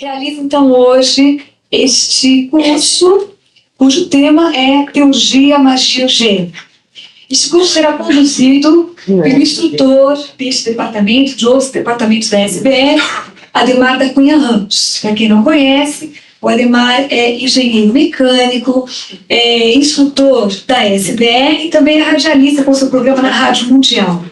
Realizo então hoje este curso, cujo tema é Teurgia, Magia e Gênero. Este curso será conduzido pelo instrutor deste departamento, de outros departamentos da SBE, Ademar da Cunha Ramos. Para quem não conhece, o Ademar é engenheiro mecânico, é instrutor da SBE e também é radialista com seu programa na Rádio Mundial.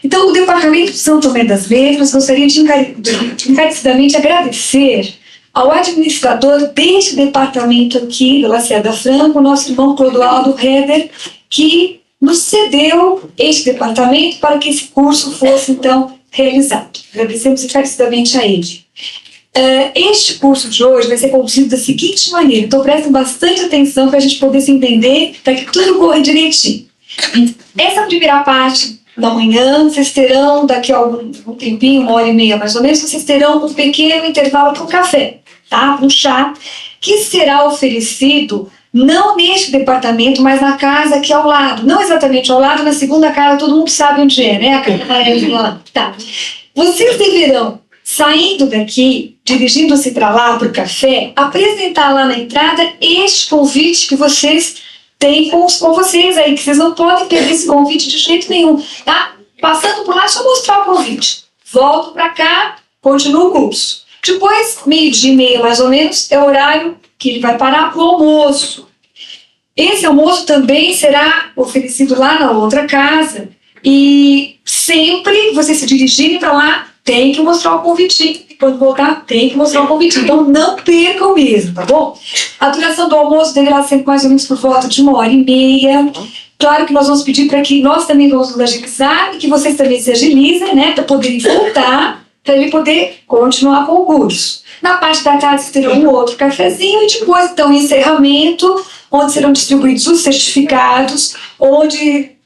Então, o Departamento de São Tomé das Letras gostaria de encarecidamente agradecer ao administrador deste departamento aqui, da Lacerda Franco, o nosso irmão Clodoaldo Heder, que nos cedeu este departamento para que esse curso fosse, então, realizado. Agradecemos encarecidamente a ele. Este curso de hoje vai ser conduzido da seguinte maneira, então prestem bastante atenção para a gente poder se entender, para que tudo corra direitinho. Essa primeira parte da manhã, vocês terão, daqui a um tempinho, 1h30 mais ou menos, vocês terão um pequeno intervalo para um café, tá? Um chá, que será oferecido não neste departamento, mas na casa aqui ao lado. Não exatamente ao lado, na segunda casa, todo mundo sabe onde é, né? A casa amarelinha lá. Tá. Vocês deverão, saindo daqui, dirigindo-se para lá, para o café, apresentar lá na entrada este convite que vocês têm com vocês aí, que vocês não podem perder esse convite de jeito nenhum, tá? Passando por lá, só mostrar o convite. Volto para cá, continuo o curso. Depois, 12h30 mais ou menos, é o horário que ele vai parar para o almoço. Esse almoço também será oferecido lá na outra casa e sempre que vocês se dirigirem para lá, tem que mostrar o convitinho. Quando voltar, tem que mostrar o convite. Então, não percam mesmo, tá bom? A duração do almoço deverá ser mais ou menos por volta de 1h30. Claro que nós vamos pedir para que nós também vamos nos agilizar e que vocês também se agilizem, né? Para poderem voltar, para ele poder continuar com o curso. Na parte da tarde, vocês terão um outro cafezinho e depois, então, o encerramento, onde serão distribuídos os certificados, onde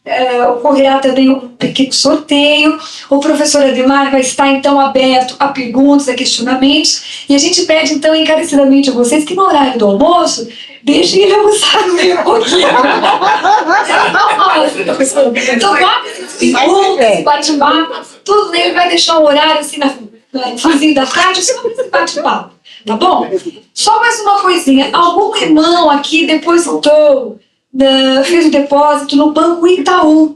ocorrerá também um pequeno sorteio. O professor Ademar vai estar, então, aberto a perguntas, a questionamentos. E a gente pede, então, encarecidamente a vocês que no horário do almoço, deixem ele almoçar no meio pouquinho. Então, perguntas, bate-papo, tudo nele vai deixar o horário assim no finzinho da tarde, só para esse bate-papo. Tá bom? Só mais uma coisinha. Algum irmão aqui depositou, fez o depósito no Banco Itaú.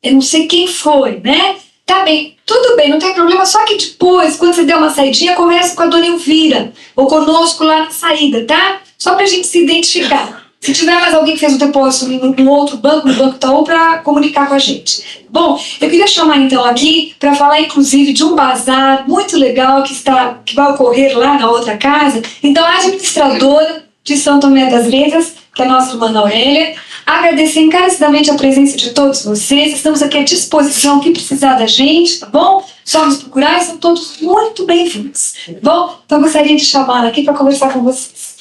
Eu não sei quem foi, né? Tá bem, tudo bem, não tem problema, só que depois, quando você der uma saidinha, converse com a dona Elvira, ou conosco lá na saída, tá? Só pra gente se identificar. Se tiver mais alguém que fez o depósito no outro banco, no Banco Itaú, para comunicar com a gente. Bom, eu queria chamar então aqui para falar inclusive de um bazar muito legal que vai ocorrer lá na outra casa. Então, a administradora de São Tomé das Letras, que é a nossa irmã Aurélia, agradecer encarecidamente a presença de todos vocês. Estamos aqui à disposição, que precisar da gente, tá bom? Só nos procurar e são todos muito bem-vindos. Bom, então eu gostaria de chamá-la aqui para conversar com vocês.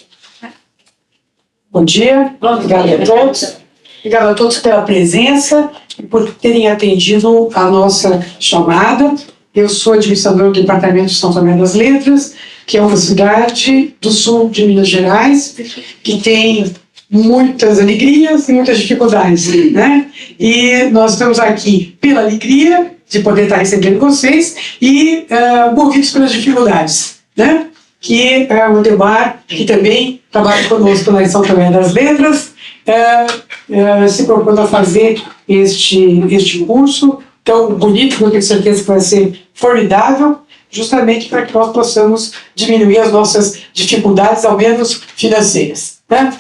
Bom dia, obrigado a todos. Obrigado a todos pela presença e por terem atendido a nossa chamada. Eu sou administradora do Departamento de São Tomé das Letras, que é uma cidade do sul de Minas Gerais, que tem muitas alegrias e muitas dificuldades, né? E nós estamos aqui pela alegria de poder estar recebendo vocês e movidos pelas dificuldades, né? Que é o Ademar, que também trabalha conosco na São Tomé das Letras, se propôs a fazer este curso tão bonito, que eu tenho certeza que vai ser formidável, justamente para que nós possamos diminuir as nossas dificuldades, ao menos financeiras, né?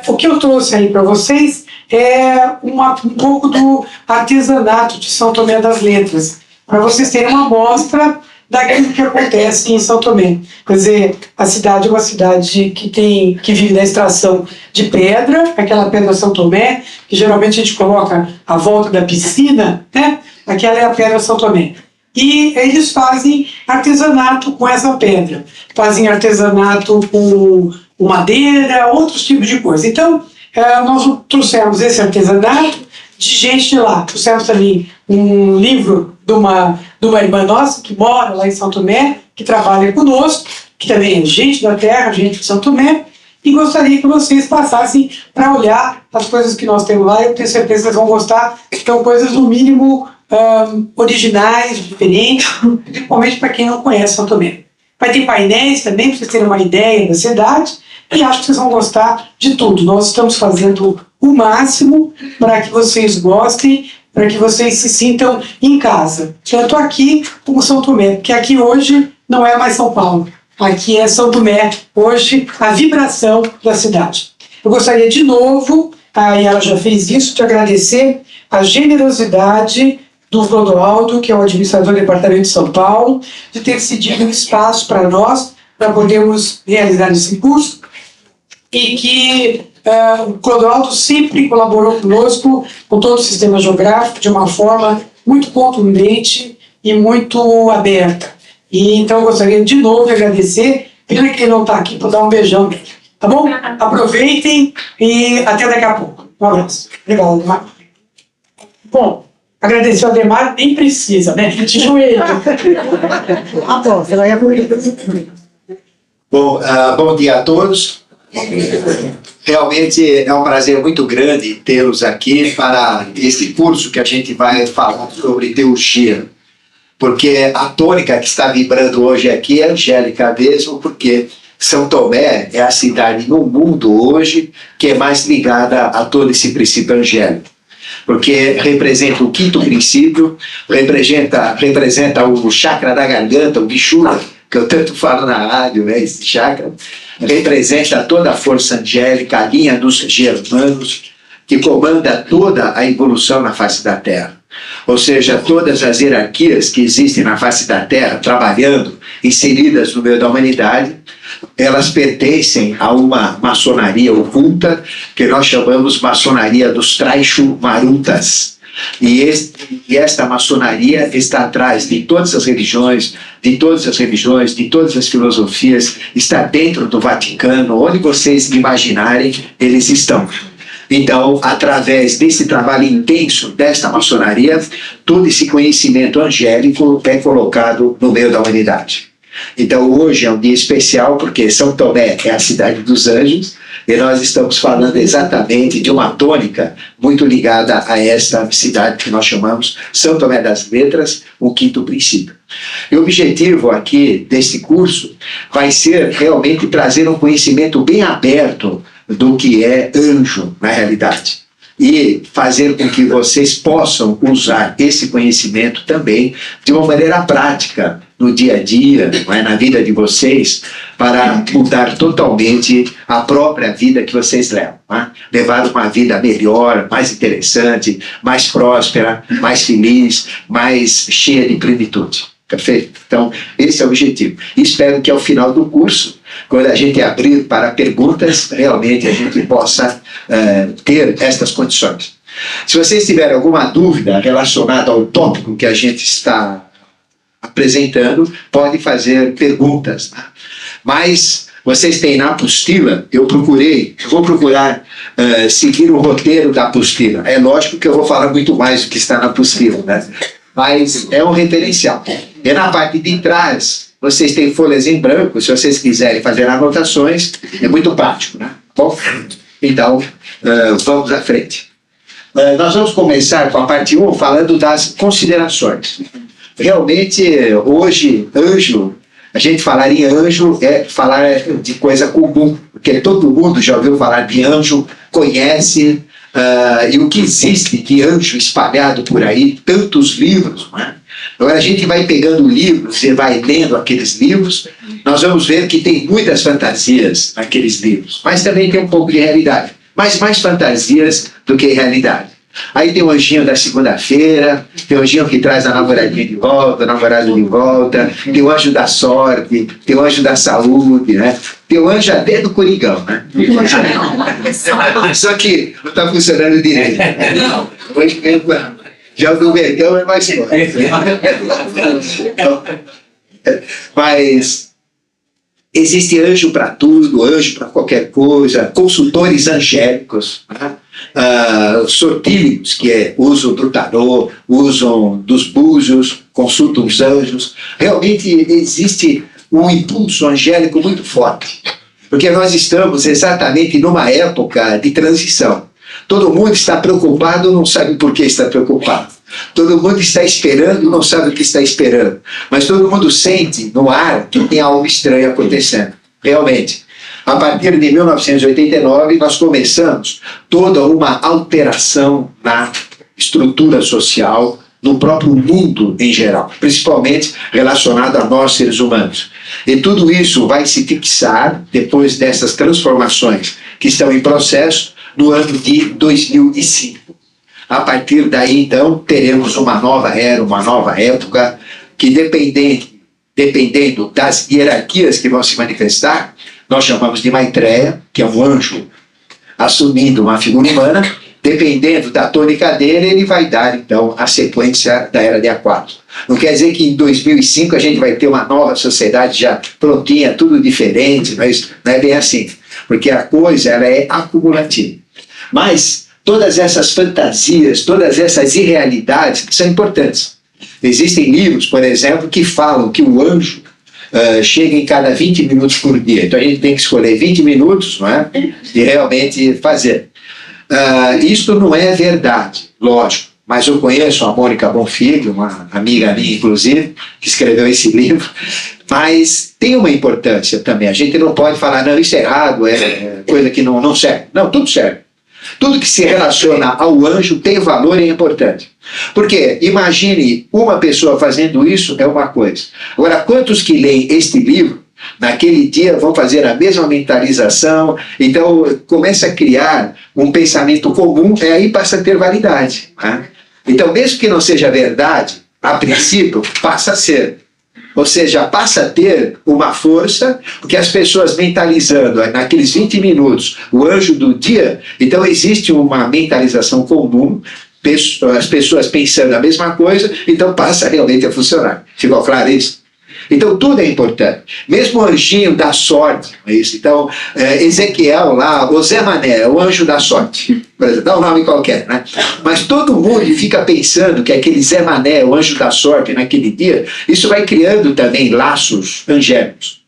O que eu trouxe aí para vocês é um pouco do artesanato de São Tomé das Letras, para vocês terem uma amostra daquilo que acontece em São Tomé. Quer dizer, a cidade é uma cidade que vive da extração de pedra, aquela pedra São Tomé, que geralmente a gente coloca à volta da piscina, né? Aquela é a pedra São Tomé. E eles fazem artesanato com essa pedra. Fazem artesanato com madeira, outros tipos de coisa. Então, nós trouxemos esse artesanato de gente de lá. Trouxemos também um livro de uma irmã nossa que mora lá em São Tomé, que trabalha conosco, que também é gente da terra, gente de São Tomé, e gostaria que vocês passassem para olhar as coisas que nós temos lá. Eu tenho certeza que vocês vão gostar, são coisas no mínimo originais, diferentes, principalmente para quem não conhece São Tomé. Vai ter painéis também, para vocês terem uma ideia da cidade, e acho que vocês vão gostar de tudo. Nós estamos fazendo o máximo para que vocês gostem, para que vocês se sintam em casa, tanto aqui como São Tomé, porque aqui hoje não é mais São Paulo, aqui é São Tomé, hoje a vibração da cidade. Eu gostaria de novo, e ela já fez isso, de agradecer a generosidade do Clodoaldo, que é o administrador do Departamento de São Paulo, de ter cedido um espaço para nós, para podermos realizar esse curso, e que o Clodoaldo sempre colaborou conosco, com todo o sistema geográfico, de uma forma muito contundente e muito aberta. E então eu gostaria de novo de agradecer, pena que ele não está aqui para dar um beijão, tá bom? Aproveitem e até daqui a pouco. Um abraço. Obrigado, Ademar. Bom, agradecer ao Ademar, nem precisa, né? De joelho. Bom, você vai Bom, bom dia a todos. Realmente é um prazer muito grande tê-los aqui para este curso que a gente vai falar sobre teologia. Porque a tônica que está vibrando hoje aqui é angélica mesmo, porque São Tomé é a cidade no mundo hoje que é mais ligada a todo esse princípio angélico. Porque representa o quinto princípio, representa o chakra da garganta, o Vishura, que eu tanto falo na rádio, né, esse chakra, representa toda a força angélica, a linha dos germanos, que comanda toda a evolução na face da Terra. Ou seja, todas as hierarquias que existem na face da Terra, trabalhando, inseridas no meio da humanidade, elas pertencem a uma maçonaria oculta, que nós chamamos maçonaria dos Traishu-Marutas. E esta maçonaria está atrás de todas as religiões, de todas as filosofias, está dentro do Vaticano, onde vocês imaginarem, eles estão. Então, através desse trabalho intenso desta maçonaria, todo esse conhecimento angélico é colocado no meio da humanidade. Então, hoje é um dia especial, porque São Tomé é a cidade dos anjos, e nós estamos falando exatamente de uma tônica muito ligada a esta cidade que nós chamamos São Tomé das Letras, o quinto princípio. E o objetivo aqui desse curso vai ser realmente trazer um conhecimento bem aberto do que é anjo na realidade. E fazer com que vocês possam usar esse conhecimento também de uma maneira prática, no dia a dia, na vida de vocês, para mudar totalmente a própria vida que vocês levam. Levar uma vida melhor, mais interessante, mais próspera, mais feliz, mais cheia de plenitude. Perfeito? Então, esse é o objetivo. Espero que ao final do curso, quando a gente abrir para perguntas, realmente a gente possa ter estas condições. Se vocês tiverem alguma dúvida relacionada ao tópico que a gente está apresentando, pode fazer perguntas. Mas vocês têm na apostila, eu vou procurar seguir o roteiro da apostila. É lógico que eu vou falar muito mais do que está na apostila, né? Mas é um referencial. E na parte de trás, vocês têm folhas em branco, se vocês quiserem fazer anotações, é muito prático, né? Bom, então, vamos à frente. Nós vamos começar com a parte 1, falando das considerações. Realmente, hoje, anjo, a gente falar em anjo é falar de coisa comum, porque todo mundo já ouviu falar de anjo, conhece, e o que existe de anjo espalhado por aí, tantos livros, não é? Agora a gente vai pegando livros e vai lendo aqueles livros, nós vamos ver que tem muitas fantasias naqueles livros, mas também tem um pouco de realidade, mas mais fantasias do que realidade. Aí tem o anjinho da segunda-feira, tem o anjinho que traz a namoradinha de volta, o namorado de volta, tem o anjo da sorte, tem o anjo da saúde, né? Tem o anjo até do Coringão, né? Só que não está funcionando direito. Já o do Vergão é mais forte. Mas existe anjo para tudo, anjo para qualquer coisa, consultores angélicos, né? Sortílegos, que usam do tarô, usam dos búzios, consultam os anjos. Realmente existe um impulso angélico muito forte, porque nós estamos exatamente numa época de transição. Todo mundo está preocupado, não sabe por que está preocupado. Todo mundo está esperando, não sabe o que está esperando. Mas todo mundo sente no ar que tem algo estranho acontecendo. Realmente. A partir de 1989, nós começamos toda uma alteração na estrutura social, no próprio mundo em geral, principalmente relacionado a nós, seres humanos. E tudo isso vai se fixar, depois dessas transformações que estão em processo, no ano de 2005. A partir daí, então, teremos uma nova era, uma nova época, que dependendo das hierarquias que vão se manifestar, nós chamamos de Maitreya, que é um anjo assumindo uma figura humana. Dependendo da tônica dele, ele vai dar, então, a sequência da Era de Aquário. Não quer dizer que em 2005 a gente vai ter uma nova sociedade já prontinha, tudo diferente, mas não é bem assim. Porque a coisa ela é acumulativa. Mas todas essas fantasias, todas essas irrealidades são importantes. Existem livros, por exemplo, que falam que o anjo chega em cada 20 minutos por dia. Então a gente tem que escolher 20 minutos, não é? E realmente fazer. Isto não é verdade, lógico, mas eu conheço a Mônica Bonfilho, uma amiga minha, inclusive, que escreveu esse livro, mas tem uma importância também. A gente não pode falar, não, isso é errado, é coisa que não serve. Não, tudo serve. Tudo que se relaciona ao anjo tem valor e é importante. Porque, imagine, uma pessoa fazendo isso é uma coisa. Agora, quantos que leem este livro, naquele dia vão fazer a mesma mentalização, então começa a criar um pensamento comum, e aí passa a ter validade. Né? Então, mesmo que não seja verdade, a princípio passa a ser. Ou seja, passa a ter uma força, porque as pessoas mentalizando naqueles 20 minutos o anjo do dia, então existe uma mentalização comum, as pessoas pensando a mesma coisa, então passa realmente a funcionar. Ficou claro isso? Então tudo é importante. Mesmo o anjinho da sorte, é isso. Então, Ezequiel lá, o Zé Mané, o anjo da sorte, por exemplo, dá um nome qualquer, né? Mas todo mundo fica pensando que aquele Zé Mané, o anjo da sorte naquele dia, isso vai criando também laços angélicos.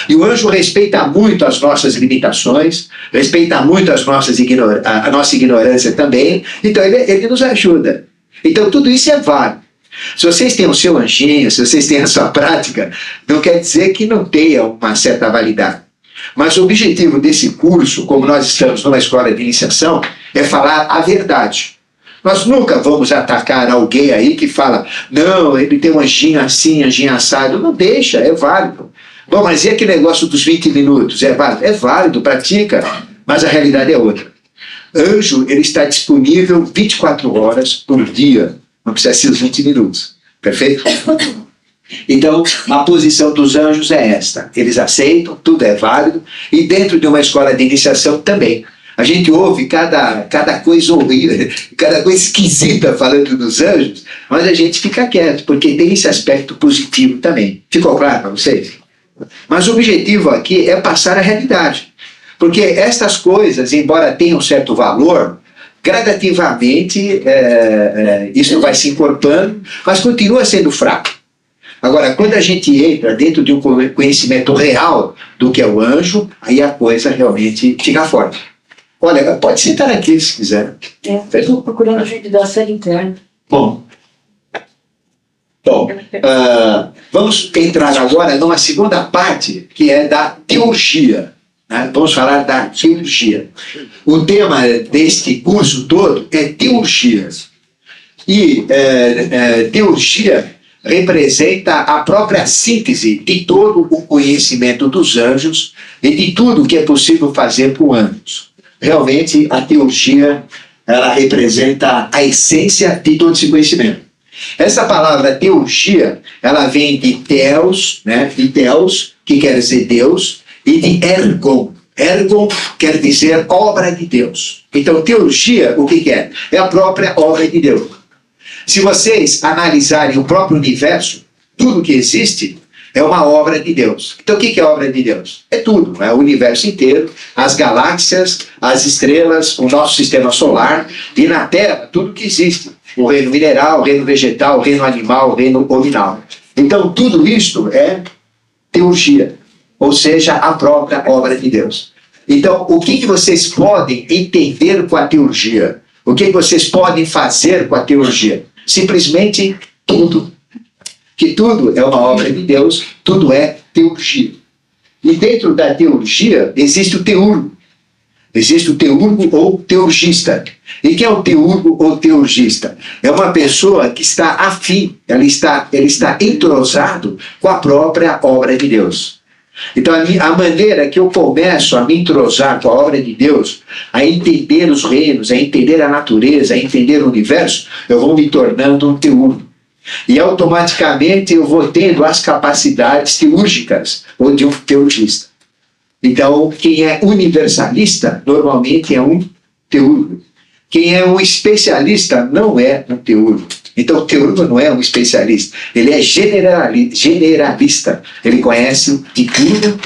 E o anjo respeita muito as nossas limitações, respeita muito a nossa ignorância também, então ele nos ajuda. Então tudo isso é válido. Se vocês têm o seu anjinho, se vocês têm a sua prática, não quer dizer que não tenha uma certa validade. Mas o objetivo desse curso, como nós estamos numa escola de iniciação, é falar a verdade. Nós nunca vamos atacar alguém aí que fala, não, ele tem um anjinho assim, anjinho assado. Não deixa, é válido. Bom, mas e aquele negócio dos 20 minutos? É válido? É válido, pratica, mas a realidade é outra. Anjo, ele está disponível 24 horas por dia. Não precisa ser os 20 minutos. Perfeito? Então, a posição dos anjos é esta. Eles aceitam, tudo é válido. E dentro de uma escola de iniciação também. A gente ouve cada coisa horrível, cada coisa esquisita falando dos anjos, mas a gente fica quieto, porque tem esse aspecto positivo também. Ficou claro para vocês? Mas o objetivo aqui é passar a realidade. Porque estas coisas, embora tenham certo valor, gradativamente isso vai se encorpando, mas continua sendo fraco. Agora, quando a gente entra dentro de um conhecimento real do que é o anjo, aí a coisa realmente fica forte. Olha, pode sentar aqui se quiser. Estou procurando o vídeo da série interna. Bom, vamos entrar agora numa segunda parte, que é da teurgia. Né? Vamos falar da teurgia. O tema deste curso todo é teurgia. E teurgia representa a própria síntese de todo o conhecimento dos anjos e de tudo que é possível fazer com anjos. Realmente, a teurgia, ela representa a essência de todo esse conhecimento. Essa palavra teurgia, ela vem de theos, né? De theos, que quer dizer Deus, e de ergon. Ergon quer dizer obra de Deus. Então, teurgia, o que é? É a própria obra de Deus. Se vocês analisarem o próprio universo, tudo que existe é uma obra de Deus. Então, o que é obra de Deus? É tudo, é o universo inteiro, as galáxias, as estrelas, o nosso sistema solar, e na Terra, tudo que existe. O reino mineral, o reino vegetal, o reino animal, o reino hominal. Então, tudo isto é teurgia. Ou seja, a própria obra de Deus. Então, o que vocês podem entender com a teurgia? O que vocês podem fazer com a teurgia? simplesmente tudo. Que tudo é uma obra de Deus, tudo é teurgia. E dentro da teurgia existe o teurgo. Existe o teurgo ou teurgista. E quem é o teurgo ou teurgista? É uma pessoa que está afim, ele está entrosado com a própria obra de Deus. Então, a maneira que eu começo a me entrosar com a obra de Deus, a entender os reinos, a entender a natureza, a entender o universo, eu vou me tornando um teurgo. E automaticamente eu vou tendo as capacidades teúrgicas ou de um teurgista. Então, quem é universalista, normalmente é um teurgo. Quem é um especialista não é um teurgo. Então, o teurgo não é um especialista, ele é generalista. Ele conhece de tudo,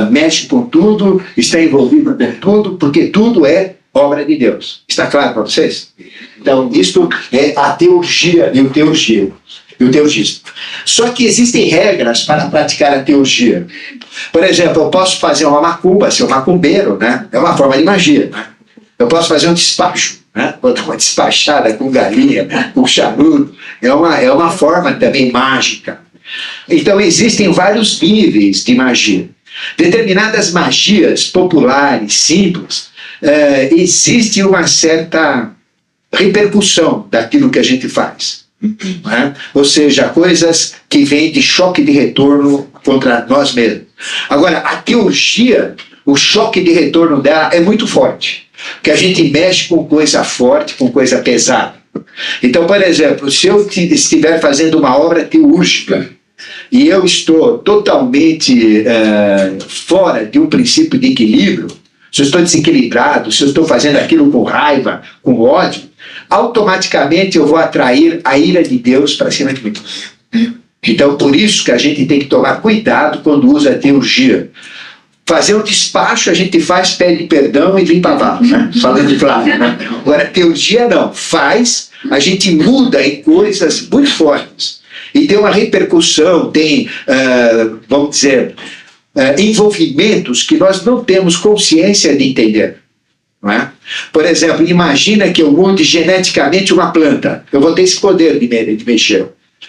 mexe com tudo, está envolvido com tudo, porque tudo é obra de Deus. Está claro para vocês? Então, isto é a teurgia e o teurgista. Só que existem regras para praticar a teurgia. Por exemplo, eu posso fazer uma macumba, ser um macumbeiro, né? É uma forma de magia. Né? Eu posso fazer um despacho, né? Vou dar uma despachada com galinha, com charuto. É uma forma também mágica. Então, existem vários níveis de magia. Determinadas magias populares, simples, existe uma certa repercussão daquilo que a gente faz. Né? Ou seja, coisas que vêm de choque de retorno contra nós mesmos. Agora, a teurgia, o choque de retorno dela é muito forte, porque a gente mexe com coisa forte, com coisa pesada. Então, por exemplo, se eu estiver fazendo uma obra teúrgica e eu estou totalmente fora de um princípio de equilíbrio, se eu estou desequilibrado, se eu estou fazendo aquilo com raiva, com ódio, automaticamente eu vou atrair a ira de Deus para cima de mim. Então, por isso que a gente tem que tomar cuidado quando usa a teurgia. Fazer um despacho, a gente faz, pede perdão e limpa a barra, né? Falando claro. Né? Agora, teurgia não. Faz, a gente muda em coisas muito fortes. E tem uma repercussão, tem, vamos dizer, envolvimentos que nós não temos consciência de entender. Não é? Por exemplo, imagina que eu mude geneticamente uma planta. Eu vou ter esse poder de mexer.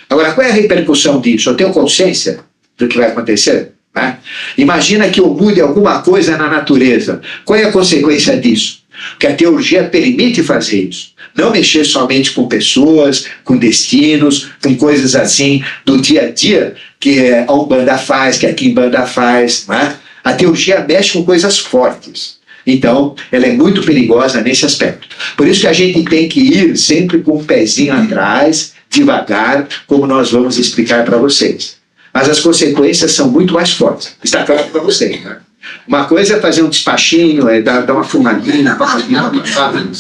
Agora, qual é a repercussão disso? Eu tenho consciência do que vai acontecer? Né? Imagina que eu mude alguma coisa na natureza. Qual é a consequência disso? Porque a teurgia permite fazer isso. Não mexer somente com pessoas, com destinos, com coisas assim do dia a dia que a Umbanda faz, que a Quimbanda faz. Né? A teurgia mexe com coisas fortes. Então, ela é muito perigosa nesse aspecto. Por isso que a gente tem que ir sempre com um pezinho atrás, devagar, como nós vamos explicar para vocês. Mas as consequências são muito mais fortes. Está claro para vocês, né? Uma coisa é fazer um despachinho, é dar uma fumadinha,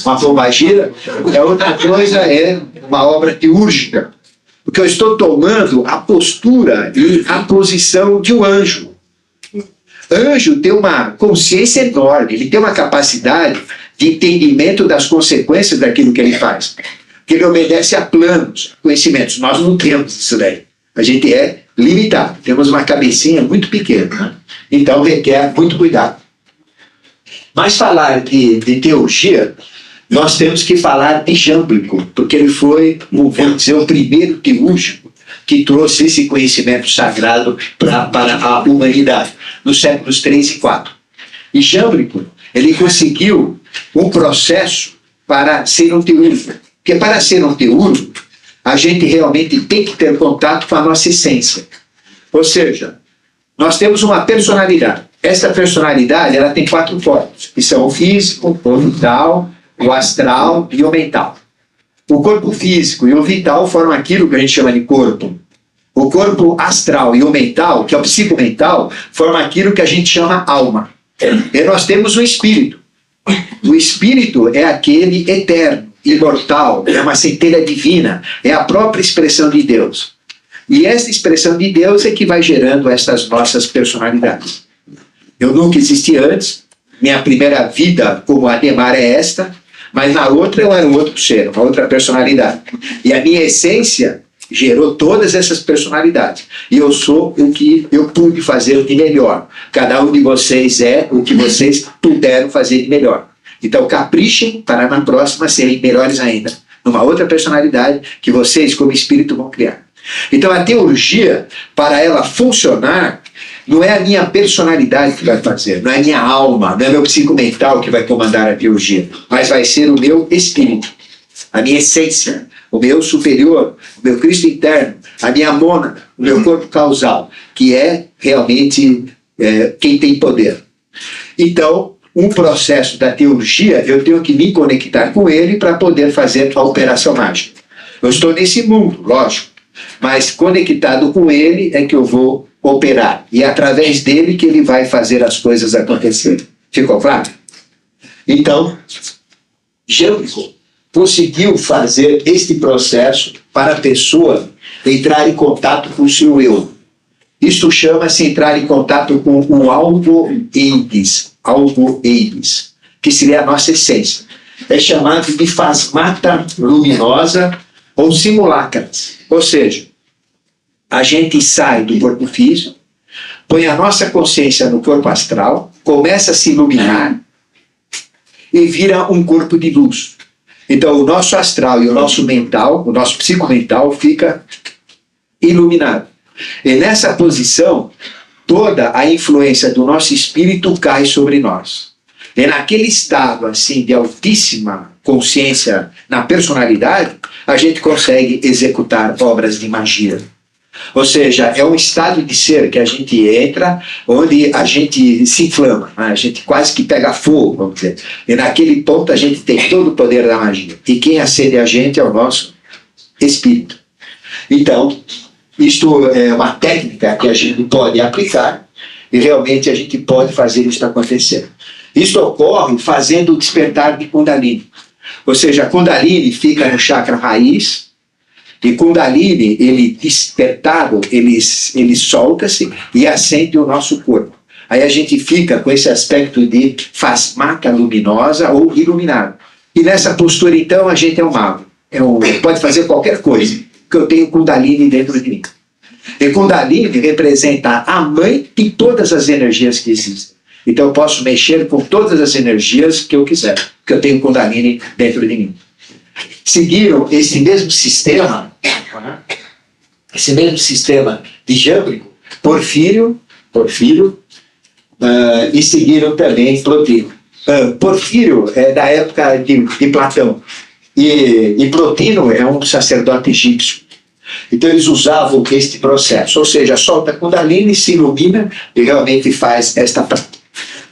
uma pombagira. A outra coisa é uma obra teúrgica. Porque eu estou tomando a postura e a posição de um anjo. Anjo tem uma consciência enorme, ele tem uma capacidade de entendimento das consequências daquilo que ele faz. Porque ele obedece a planos, conhecimentos. Nós não temos isso daí. A gente é limitado, temos uma cabecinha muito pequena. Né? Então requer muito cuidado. Mas falar de teurgia, nós temos que falar de Jâmblico, porque ele foi, vamos dizer, o primeiro teúrgico que trouxe esse conhecimento sagrado para a humanidade, nos séculos 3 e 4. E Jâmblico, ele conseguiu um processo para ser um teúrgico. Porque para ser um teúrgico, a gente realmente tem que ter contato com a nossa essência. Ou seja, nós temos uma personalidade. Esta personalidade, ela tem 4 corpos, que são o físico, o vital, o astral e o mental. O corpo físico e o vital formam aquilo que a gente chama de corpo. O corpo astral e o mental, que é o psicomental, formam aquilo que a gente chama alma. E nós temos o espírito. O espírito é aquele eterno, imortal, é uma centelha divina, é a própria expressão de Deus. E essa expressão de Deus é que vai gerando estas nossas personalidades. Eu nunca existi antes, minha primeira vida como Ademar é esta, mas na outra eu era um outro ser, uma outra personalidade. E a minha essência gerou todas essas personalidades. E eu sou o que eu pude fazer de melhor. Cada um de vocês é o que vocês puderam fazer de melhor. Então caprichem para na próxima serem melhores ainda. numa outra personalidade que vocês, como espírito, vão criar. Então a teurgia, para ela funcionar, não é a minha personalidade que vai fazer, não é a minha alma, não é meu psico mental que vai comandar a teurgia, mas vai ser o meu espírito, a minha essência, o meu superior, o meu Cristo interno, a minha mônada, o meu corpo causal, que é realmente quem tem poder. Então, um processo da teurgia, eu tenho que me conectar com ele para poder fazer a operação mágica. Eu estou nesse mundo, lógico, mas conectado com ele é que eu vou operar. E é através dele que ele vai fazer as coisas acontecerem. Ficou claro? Então, Jâmblico conseguiu fazer este processo para a pessoa entrar em contato com o seu eu. Isto chama-se entrar em contato com o algo-eides, que seria a nossa essência. É chamado de fasmata luminosa ou simulacras. Ou seja, a gente sai do corpo físico, põe a nossa consciência no corpo astral, começa a se iluminar e vira um corpo de luz. Então o nosso astral e o nosso mental, o nosso psicomental fica iluminado. E nessa posição, toda a influência do nosso espírito cai sobre nós. E naquele estado assim de altíssima consciência na personalidade, a gente consegue executar obras de magia. Ou seja, é um estado de ser que a gente entra, onde a gente se inflama, né? A gente quase que pega fogo, vamos dizer. E naquele ponto a gente tem todo o poder da magia. E quem acende a gente é o nosso espírito. Então, isto é uma técnica que a gente pode aplicar e realmente a gente pode fazer isso acontecer. Isso ocorre fazendo o despertar de Kundalini. Ou seja, a Kundalini fica no chakra raiz, e Kundalini, ele despertado, ele solta-se e acende o nosso corpo. Aí a gente fica com esse aspecto de fasmata luminosa ou iluminado. E nessa postura, então, a gente é um mago. Pode fazer qualquer coisa, porque eu tenho Kundalini dentro de mim. E Kundalini representa a mãe de todas as energias que existem. Então eu posso mexer com todas as energias que eu quiser, porque eu tenho Kundalini dentro de mim. Seguiram esse mesmo sistema de Jâmblico, Porfírio, e seguiram também Plotino. Porfírio é da época de Platão, e Plotino é um sacerdote egípcio. Então eles usavam este processo, ou seja, solta Kundalini, se ilumina e realmente faz esta prática.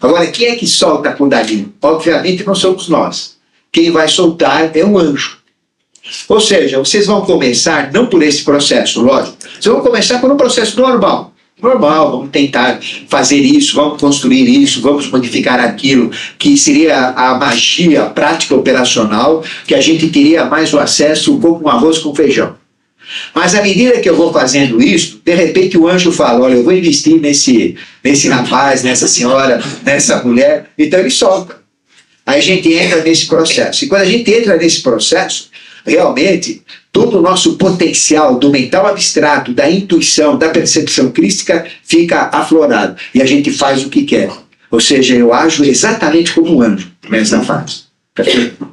Agora, quem é que solta a Kundalini? Obviamente não somos nós. Quem vai soltar é um anjo. Ou seja, vocês vão começar, não por esse processo, lógico, vocês vão começar por um processo normal. Vamos tentar fazer isso, vamos construir isso, vamos modificar aquilo, que seria a magia prática operacional, que a gente teria mais o acesso como um arroz com feijão. Mas à medida que eu vou fazendo isso, de repente o anjo fala, olha, eu vou investir nesse rapaz, nessa senhora, nessa mulher, então ele solta. Aí a gente entra nesse processo. E quando a gente entra nesse processo, realmente, todo o nosso potencial do mental abstrato, da intuição, da percepção crística fica aflorado. E a gente faz o que quer. Ou seja, eu ajo exatamente como um anjo nessa fase. Perfeito?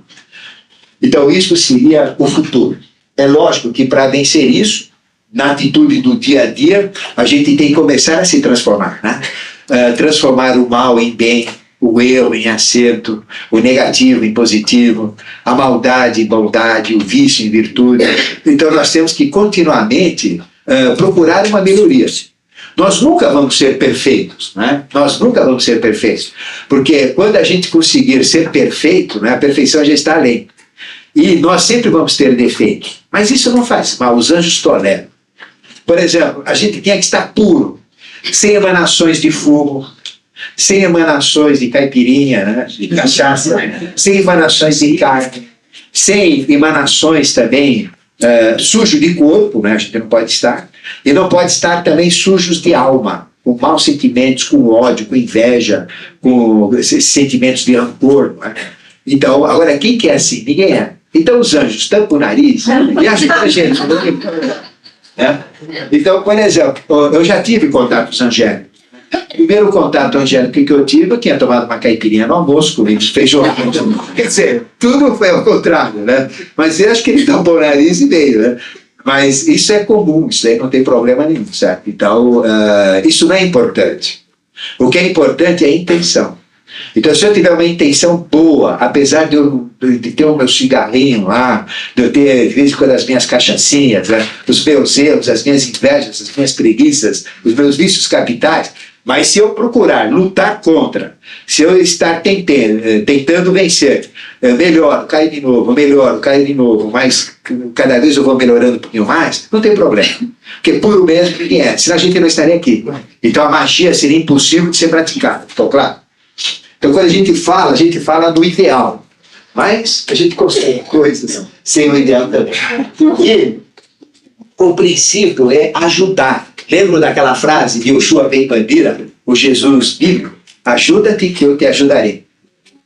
Então isso seria o futuro. É lógico que para vencer isso, na atitude do dia a dia, a gente tem que começar a se transformar, né? Transformar o mal em bem, o erro em acerto, o negativo em positivo, a maldade em bondade, o vício em virtude. Então nós temos que continuamente procurar uma melhoria. Nós nunca vamos ser perfeitos, né? Nós nunca vamos ser perfeitos, porque quando a gente conseguir ser perfeito, né, a perfeição já está além. E nós sempre vamos ter defeitos. Mas isso não faz mal, os anjos toleram. Por exemplo, a gente tinha que estar puro, sem emanações de fumo, sem emanações de caipirinha, né, de cachaça, sem emanações de carne, sem emanações também sujo de corpo, né, a gente não pode estar, e não pode estar também sujos de alma, com maus sentimentos, com ódio, com inveja, com sentimentos de rancor. Né? Então, agora, quem que é assim? Ninguém é. Então os anjos tampam o nariz e ajudam a gente. Né? Então, por exemplo, eu já tive contato com os angélicos. Primeiro contato angélico que eu tive, eu tinha tomado uma caipirinha no almoço, comigo feijão. Quer dizer, tudo foi ao contrário, né? Mas eu acho que ele tampou o nariz e veio, né? Mas isso é comum, isso aí não tem problema nenhum, certo? Então, isso não é importante. O que é importante é a intenção. Então, se eu tiver uma intenção boa, apesar de ter o meu cigarrinho lá, de eu ter, de vez em quando, as minhas cachaçinhas, né? Os meus erros, as minhas invejas, as minhas preguiças, os meus vícios capitais, mas se eu procurar lutar contra, se eu estar tentando vencer, melhoro, caio de novo, melhoro, caio de novo, mas cada vez eu vou melhorando um pouquinho mais, não tem problema. Porque puro mesmo ninguém é, senão a gente não estaria aqui. Então a magia seria impossível de ser praticada, ficou claro? Então quando a gente fala do ideal, mas a gente consegue coisas sem o ideal também. E o princípio é ajudar. Lembra daquela frase de Yoshua Ben Bandira, o Jesus bíblico? Ajuda-te que eu te ajudarei.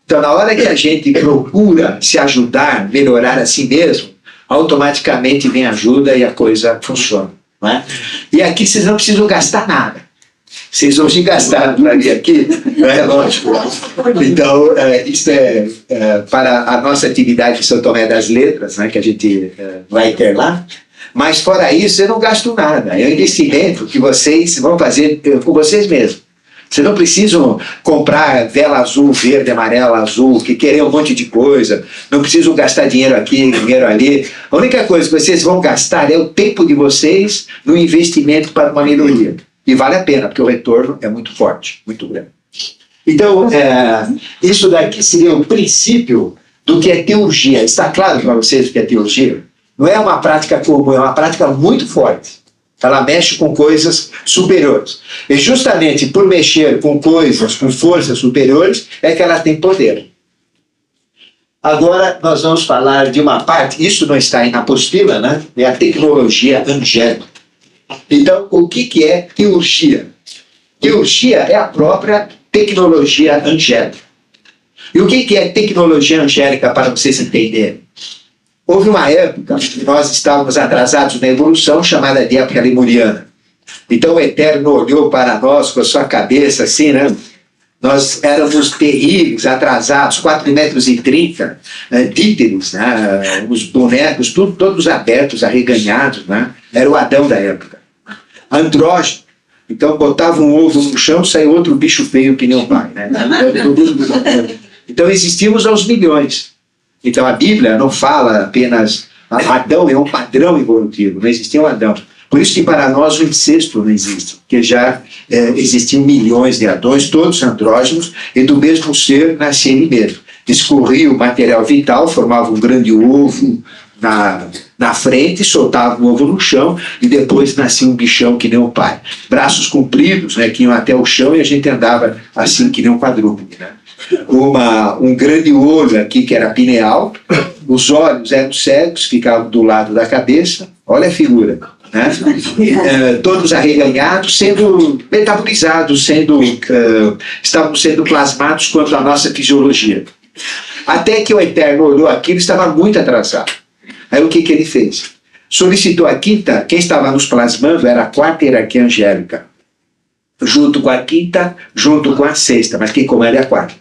Então, na hora que a gente procura se ajudar, melhorar a si mesmo, automaticamente vem ajuda e a coisa funciona. Não é? E aqui vocês não precisam gastar nada. Vocês hoje gastaram para vir aqui, não é lógico. Então, isso é para a nossa atividade em São Tomé das Letras, né, que a gente vai ter lá. Mas fora isso, eu não gasto nada. É um investimento que vocês vão fazer com vocês mesmos. Vocês não precisam comprar vela azul, verde, amarela, azul, que querer um monte de coisa. Não precisam gastar dinheiro aqui, dinheiro ali. A única coisa que vocês vão gastar é o tempo de vocês no investimento para uma melhoria. E vale a pena, porque o retorno é muito forte, muito grande. Então, isso daqui seria o princípio do que é teurgia. Está claro para vocês o que é teurgia? Não é uma prática comum, é uma prática muito forte. Ela mexe com coisas superiores. E justamente por mexer com coisas, com forças superiores, é que ela tem poder. Agora nós vamos falar de uma parte, isso não está aí na apostila, né? É a tecnologia angélica. Então, o que é teurgia? Teurgia é a própria tecnologia angélica. E o que é tecnologia angélica para vocês entenderem? Houve uma época que nós estávamos atrasados na evolução, chamada de época lemuriana. Então o Eterno olhou para nós com a sua cabeça assim, né? Nós éramos terríveis, atrasados, 4,30 metros, díteros, né? Os bonecos, todos abertos, arreganhados, né? Era o Adão da época. Andrógeno. Então botava um ovo no chão, saía outro bicho feio que nem o pai, né? Então existimos aos milhões. Então a Bíblia não fala apenas Adão é um padrão evolutivo, não existia um Adão. Por isso que para nós o incesto não existe, porque já existiam milhões de Adões, todos andrógenos, e do mesmo ser nascia ele mesmo. Discorria o material vital, formava um grande ovo na frente, soltava o ovo no chão e depois nascia um bichão que nem o pai. Braços compridos, né, que iam até o chão e a gente andava assim que nem um quadrúpede, né? Um grande olho aqui que era pineal, os olhos eram cegos, ficavam do lado da cabeça, olha a figura, né? Todos arreganhados, sendo metabolizados, estavam sendo plasmados quanto à nossa fisiologia. Até que o Eterno olhou aquilo, estava muito atrasado. Aí o que ele fez? Solicitou a quinta, quem estava nos plasmando era a quarta hierarquia angélica, junto com a quinta, junto com a sexta, mas quem comanda é a quarta.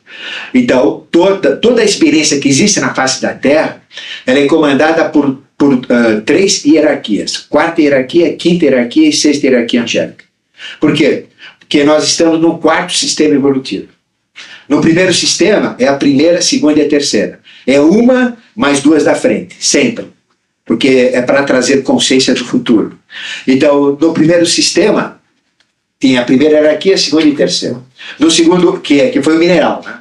Então, toda a experiência que existe na face da Terra, ela é comandada por 3 hierarquias. Quarta hierarquia, quinta hierarquia e sexta hierarquia angélica. Por quê? Porque nós estamos no 4º sistema evolutivo. No primeiro sistema, é a primeira, a segunda e a terceira. É uma mais 2 da frente, sempre. Porque é para trazer consciência do futuro. Então, no primeiro sistema, tinha a primeira hierarquia, a segunda e a terceira. No segundo, que foi o mineral, né?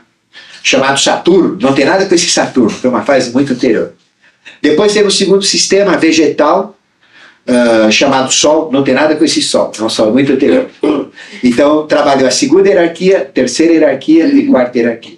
Chamado Saturno, não tem nada com esse Saturno, foi uma fase muito anterior. Depois temos o segundo sistema vegetal, chamado Sol, não tem nada com esse Sol, é um Sol muito anterior. Então, trabalhou a segunda hierarquia, terceira hierarquia e quarta hierarquia.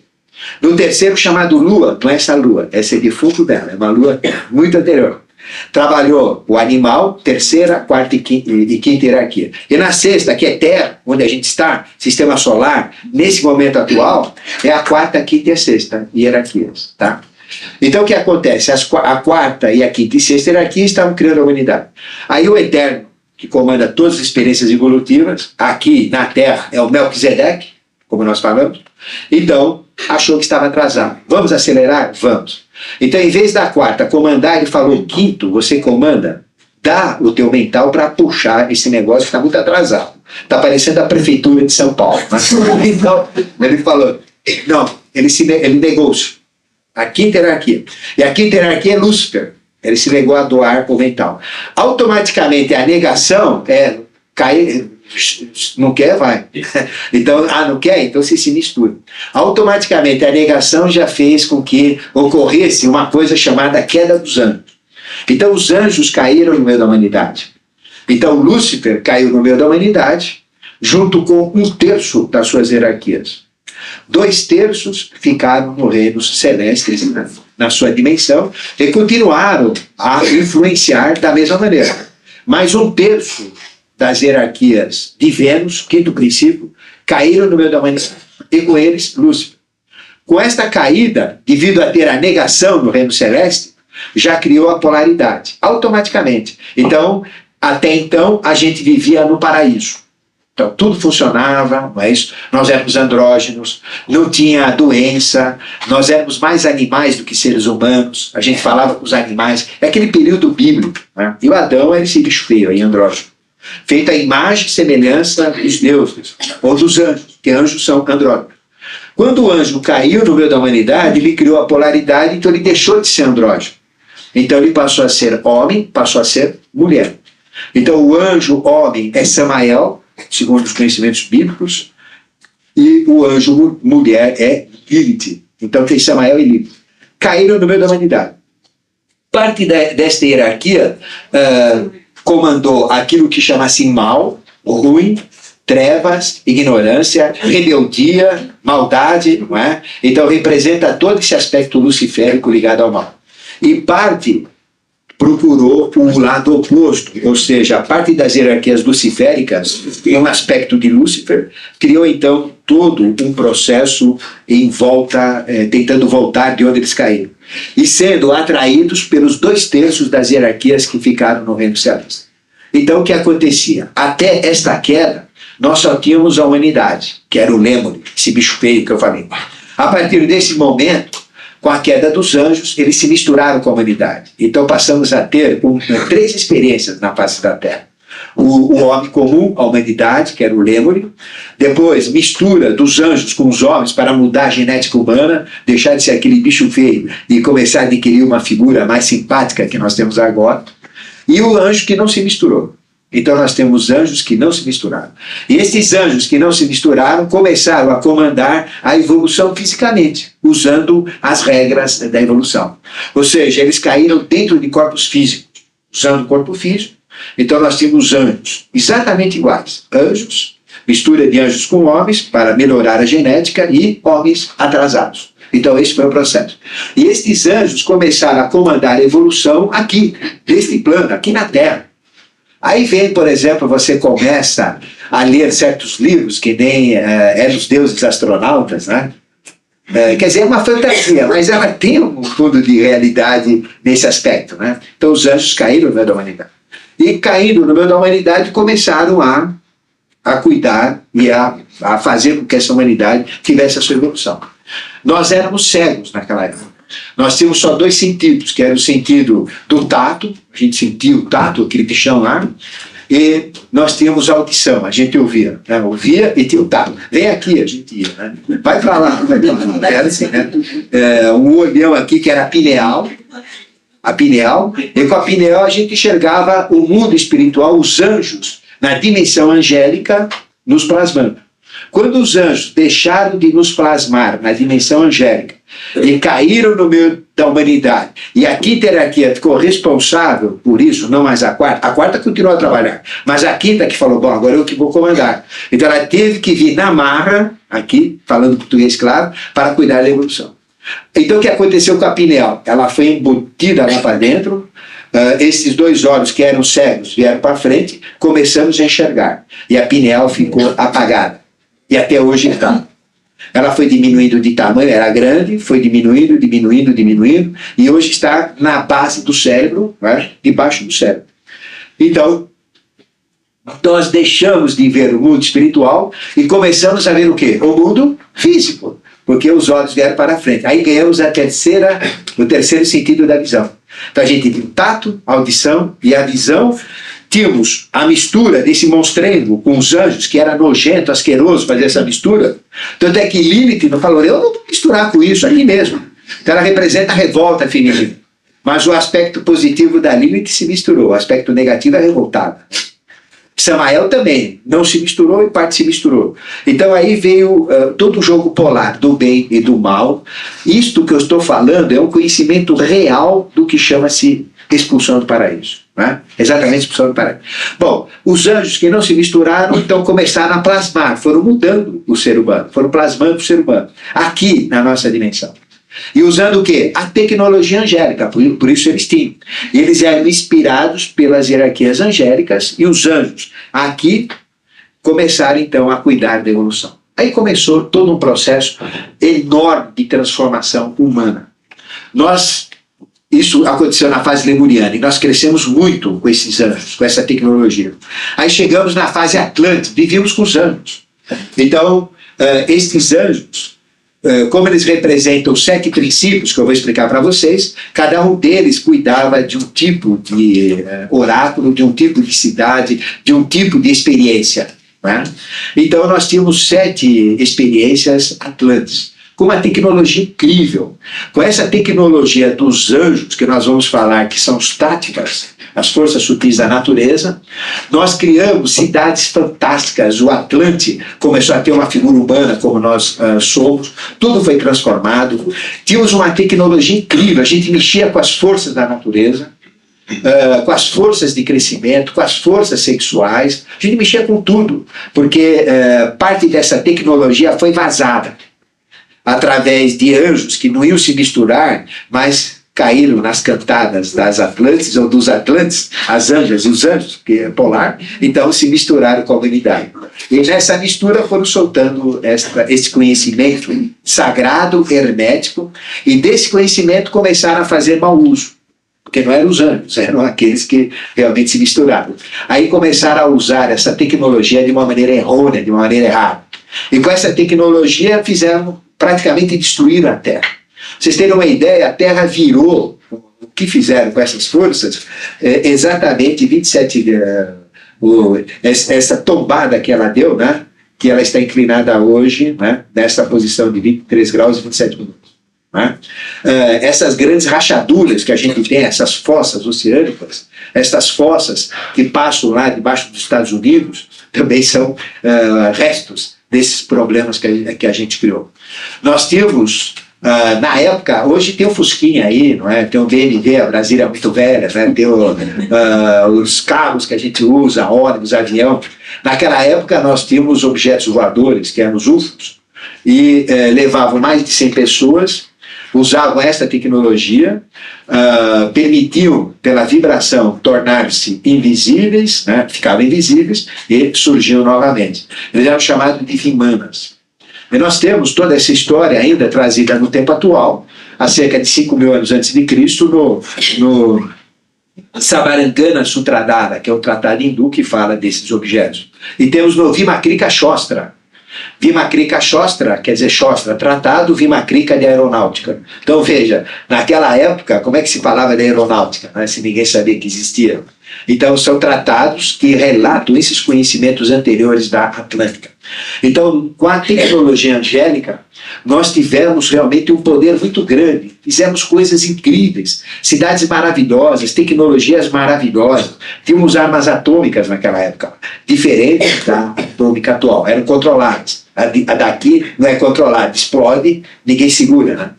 No terceiro, chamado Lua, não é essa Lua, essa é defunto dela, é uma Lua muito anterior. Trabalhou o animal, terceira, quarta e quinta hierarquia. E na sexta, que é Terra, onde a gente está, sistema solar, nesse momento atual, é a quarta, quinta e a sexta hierarquias. Tá? Então o que acontece? A quarta e a quinta e sexta hierarquia estavam criando a humanidade. Aí o Eterno que comanda todas as experiências evolutivas. Aqui na Terra é o Melquisedeque, como nós falamos. Então, achou que estava atrasado. Vamos acelerar? Vamos. Então, em vez da quarta comandar, ele falou: quinto, você comanda, dá o teu mental para puxar esse negócio que está muito atrasado. Está parecendo a prefeitura de São Paulo. Então, ele falou, não, ele negou-se. A quinta hierarquia. E a quinta hierarquia é Lúcifer. Ele se negou a doar o mental. Automaticamente, a negação é cair. Não quer, vai. Então, não quer? Então você se mistura. Automaticamente, a negação já fez com que ocorresse uma coisa chamada queda dos anjos. Então, os anjos caíram no meio da humanidade. Então, Lúcifer caiu no meio da humanidade, junto com 1/3 das suas hierarquias. 2/3 ficaram no reino celeste, na sua dimensão, e continuaram a influenciar da mesma maneira. Mas 1/3 das hierarquias de Vênus, quinto princípio, caíram no meio da humanidade. E com eles, Lúcifer. Com esta caída, devido a ter a negação no reino celeste, já criou a polaridade, automaticamente. Então, até então, a gente vivia no paraíso. Então, tudo funcionava, não é isso? Nós éramos andrógenos, não tinha doença, nós éramos mais animais do que seres humanos, a gente falava com os animais, é aquele período bíblico, né? E o Adão era esse bicho feio aí, andrógeno, feito à imagem e semelhança dos deuses, ou dos anjos, que anjos são andrógenos. Quando o anjo caiu no meio da humanidade, ele criou a polaridade, então ele deixou de ser andrógeno. Então ele passou a ser homem, passou a ser mulher. Então o anjo homem é Samael, segundo os conhecimentos bíblicos, e o anjo mulher é Lilith. Então tem Samael e Lilith. Caíram no meio da humanidade. Parte desta hierarquia comandou aquilo que chama-se mal, ruim, trevas, ignorância, rebeldia, maldade, não é? Então representa todo esse aspecto luciférico ligado ao mal. E parte procurou o lado oposto, ou seja, a parte das hierarquias luciféricas, em um aspecto de Lúcifer, criou então todo um processo em volta, tentando voltar de onde eles caíram, e sendo atraídos pelos 2/3 das hierarquias que ficaram no reino celeste. Então o que acontecia? Até esta queda, nós só tínhamos a humanidade, que era o Lêmure, esse bicho feio que eu falei. A partir desse momento, com a queda dos anjos, eles se misturaram com a humanidade. Então passamos a ter 3 experiências na face da Terra. O homem comum, a humanidade, que era o Lêmure. Depois, mistura dos anjos com os homens para mudar a genética humana, deixar de ser aquele bicho feio e começar a adquirir uma figura mais simpática que nós temos agora. E o anjo que não se misturou. Então nós temos anjos que não se misturaram. E esses anjos que não se misturaram começaram a comandar a evolução fisicamente, usando as regras da evolução. Ou seja, eles caíram dentro de corpos físicos, usando o corpo físico. Então nós temos anjos exatamente iguais. Anjos, mistura de anjos com homens para melhorar a genética, e homens atrasados. Então esse foi o processo. E estes anjos começaram a comandar a evolução aqui, neste plano, aqui na Terra. Aí vem, por exemplo, você começa a ler certos livros que nem dos deuses astronautas, né? Quer dizer, é uma fantasia, mas ela tem um fundo de realidade nesse aspecto, né? Então os anjos caíram no meio da humanidade. E caindo no meio da humanidade começaram a cuidar e a fazer com que essa humanidade tivesse a sua evolução. Nós éramos cegos naquela época. Nós tínhamos só 2 sentidos, que era o sentido do tato, a gente sentia o tato, aquele bichão lá, e nós tínhamos a audição, a gente ouvia, né? Ouvia e tinha o tato. Vem aqui, a gente ia, né? Vai pra lá, vai pra lá. Era assim, né? Um olhão aqui que era a pineal, e com a pineal a gente enxergava o mundo espiritual, os anjos, na dimensão angélica, nos plasmando. Quando os anjos deixaram de nos plasmar na dimensão angélica e caíram no meio da humanidade, e a quinta hierarquia ficou responsável por isso, não mais a quarta continuou a trabalhar, mas a quinta que falou, bom, agora eu que vou comandar. Então ela teve que vir na marra, aqui, falando português claro, para cuidar da evolução. Então o que aconteceu com a pineal? Ela foi embutida lá para dentro, esses 2 olhos que eram cegos vieram para frente, começamos a enxergar, e a pineal ficou apagada. E até hoje está. Ela foi diminuindo de tamanho, era grande, foi diminuindo, e hoje está na base do cérebro, né, debaixo do cérebro. Então, nós deixamos de ver o mundo espiritual e começamos a ver o quê? O mundo físico, porque os olhos vieram para a frente. Aí ganhamos o terceiro sentido da visão. Então a gente tem o tato, a audição e a visão. Tínhamos a mistura desse monstrengo com os anjos, que era nojento, asqueroso fazer essa mistura. Tanto é que Lilith não falou, eu não vou misturar com isso aqui mesmo. Então ela representa a revolta feminina. Mas o aspecto positivo da Lilith se misturou, o aspecto negativo é revoltada. Samael também não se misturou e parte se misturou. Então aí veio todo o jogo polar do bem e do mal. Isto que eu estou falando é um conhecimento real do que chama-se expulsão do paraíso. Né? Exatamente, expulsão do paraíso. Bom, os anjos que não se misturaram, então começaram a plasmar, foram mudando o ser humano, foram plasmando o ser humano, aqui na nossa dimensão. E usando o quê? A tecnologia angélica, por isso eles tinham. Eles eram inspirados pelas hierarquias angélicas e os anjos aqui começaram então a cuidar da evolução. Aí começou todo um processo enorme de transformação humana. Isso aconteceu na fase lemuriana e nós crescemos muito com esses anjos, com essa tecnologia. Aí chegamos na fase atlântida, vivíamos com os anjos. Então, esses anjos, como eles representam 7 princípios que eu vou explicar para vocês, cada um deles cuidava de um tipo de oráculo, de um tipo de cidade, de um tipo de experiência. Né? Então nós tínhamos 7 experiências atlânticas, com uma tecnologia incrível. Com essa tecnologia dos anjos, que nós vamos falar que são os táticas, as forças sutis da natureza, nós criamos cidades fantásticas. O Atlante começou a ter uma figura humana como nós somos, tudo foi transformado. Tínhamos uma tecnologia incrível, a gente mexia com as forças da natureza, com as forças de crescimento, com as forças sexuais, a gente mexia com tudo, porque parte dessa tecnologia foi vazada através de anjos que não iam se misturar, mas caíram nas cantadas das Atlantes ou dos Atlantes, as anjas e os anjos, que é polar, então se misturaram com a humanidade. E nessa mistura foram soltando esse conhecimento sagrado, hermético, e desse conhecimento começaram a fazer mau uso, porque não eram os anjos, eram aqueles que realmente se misturaram. Aí começaram a usar essa tecnologia de uma maneira errônea, de uma maneira errada. E com essa tecnologia praticamente destruíram a Terra. Vocês terem uma ideia, a Terra virou, o que fizeram com essas forças, exatamente 27, essa tombada que ela deu, né, que ela está inclinada hoje, né, nessa posição de 23 graus e 27 minutos. Né? Essas grandes rachaduras que a gente tem, essas fossas oceânicas, essas fossas que passam lá debaixo dos Estados Unidos, também são restos desses problemas que a gente criou. Nós tínhamos, na época, hoje tem o Fusquinha aí, não é? Tem o BMW, a Brasília é muito velha, né? Tem os carros que a gente usa, ônibus, avião. Naquela época nós tínhamos objetos voadores, que eram os UFOs, e levavam mais de 100 pessoas, usavam essa tecnologia, permitiam, pela vibração, tornar-se invisíveis, né? Ficavam invisíveis e surgiam novamente. Eles eram chamados de Vimanas. E nós temos toda essa história ainda trazida no tempo atual, há cerca de 5.000 anos antes de Cristo, no Sabarangana Sutradhara, que é um tratado hindu que fala desses objetos. E temos no Vimakrika Shostra. Vimakrika Shostra, quer dizer Shostra, tratado, Vimakrika de aeronáutica. Então veja, naquela época, como é que se falava de aeronáutica, né, se ninguém sabia que existia? Então são tratados que relatam esses conhecimentos anteriores da Atlântica. Então, com a tecnologia angélica, nós tivemos realmente um poder muito grande, fizemos coisas incríveis, cidades maravilhosas, tecnologias maravilhosas, tínhamos armas atômicas naquela época, diferentes da atômica atual, eram controladas. A daqui não é controlada, explode, ninguém segura, né?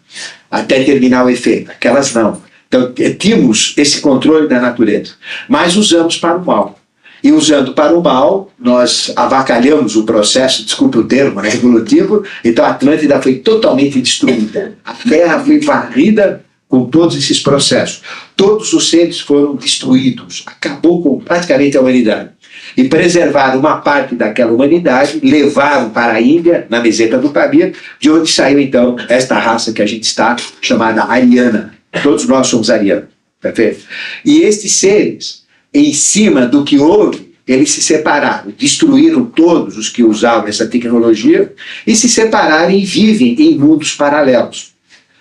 Até terminar o efeito, aquelas não. Então, tínhamos esse controle da natureza, mas usamos para o mal. E usando para o mal, nós avacalhamos o processo, desculpe o termo, né, evolutivo, então a Atlântida foi totalmente destruída. A Terra foi varrida com todos esses processos. Todos os seres foram destruídos, acabou com praticamente a humanidade. E preservaram uma parte daquela humanidade, levaram para a Índia, na meseta do Pamir, de onde saiu então esta raça que a gente está, chamada ariana. Todos nós somos arianos, perfeito? E estes seres, em cima do que houve, eles se separaram, destruíram todos os que usavam essa tecnologia e se separaram e vivem em mundos paralelos.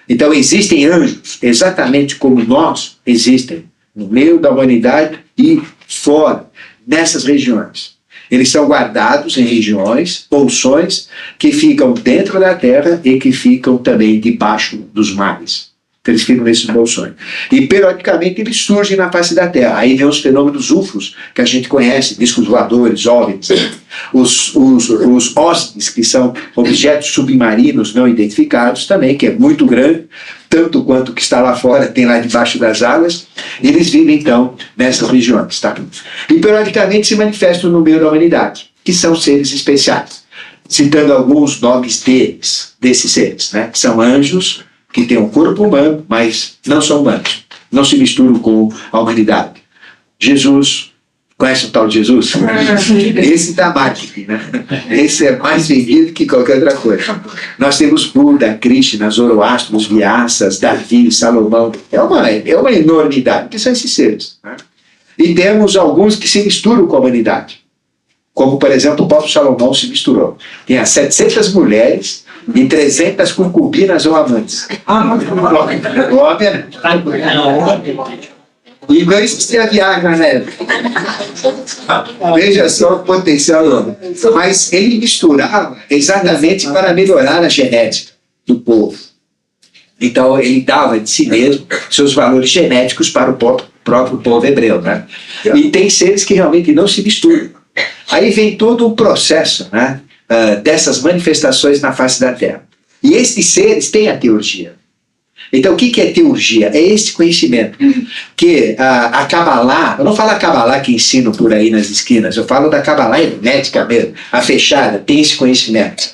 Então existem anjos, exatamente como nós existem, no meio da humanidade e fora, nessas regiões. Eles são guardados em regiões, bolsões, que ficam dentro da terra e que ficam também debaixo dos mares. Eles ficam nesses bolsões. E, periodicamente, eles surgem na face da Terra. Aí vem os fenômenos UFOs, que a gente conhece, discos voadores, OVNIs, os OSNIs, que são objetos submarinos não identificados também, que é muito grande, tanto quanto o que está lá fora tem lá debaixo das águas. Eles vivem, então, nessas regiões. Tá? E, periodicamente, se manifestam no meio da humanidade, que são seres especiais. Citando alguns nomes desses seres, né? Que são anjos, que têm um corpo humano, mas não são humanos. Não se misturam com a humanidade. Jesus, conhece o tal de Jesus? Esse da marketing, né? Esse é mais vendido que qualquer outra coisa. Nós temos Buda, Krishna, Zoroastro, os Vyasas, Davi, Salomão. É uma enormidade, que são esses seres. Né? E temos alguns que se misturam com a humanidade. Como, por exemplo, o próprio Salomão se misturou. Tinha 700 mulheres e 300 concubinas ou amantes. O homem era... E não existia Viagra, né? Veja só o potencial do homem. Mas ele misturava exatamente para melhorar a genética do povo. Então ele dava de si mesmo seus valores genéticos para o próprio povo hebreu. Né? E tem seres que realmente não se misturam. Aí vem todo um processo, né, dessas manifestações na face da Terra. E esses seres têm a teurgia. Então, o que é teurgia? É esse conhecimento. Que a Kabbalah, eu não falo a Kabbalah que ensino por aí nas esquinas, eu falo da Kabbalah hermética mesmo, a fechada, tem esse conhecimento.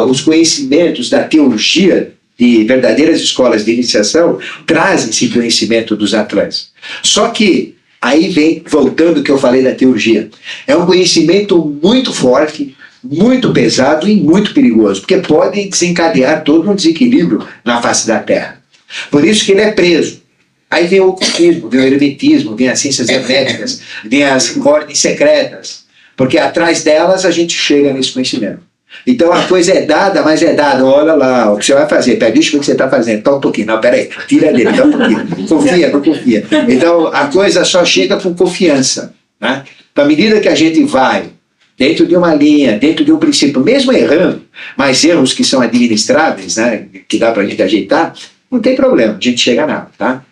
Os conhecimentos da teurgia de verdadeiras escolas de iniciação trazem esse conhecimento dos atletas. Só que aí vem, voltando ao que eu falei da teurgia, é um conhecimento muito forte, muito pesado e muito perigoso, porque pode desencadear todo um desequilíbrio na face da Terra. Por isso que ele é preso. Aí vem o ocultismo, vem o hermetismo, vem as ciências herméticas, vem as ordens secretas, porque atrás delas a gente chega nesse conhecimento. Então a coisa é dada, mas é dada. Olha lá, o que você vai fazer, pega isso que você está fazendo, tá um pouquinho, não, peraí, tira dele, tá um pouquinho, confia, não confia. Então a coisa só chega com confiança. Né? Então, à medida que a gente vai dentro de uma linha, dentro de um princípio, mesmo errando, mas erros que são administráveis, né, que dá para a gente ajeitar, não tem problema, a gente chega nada. Tá?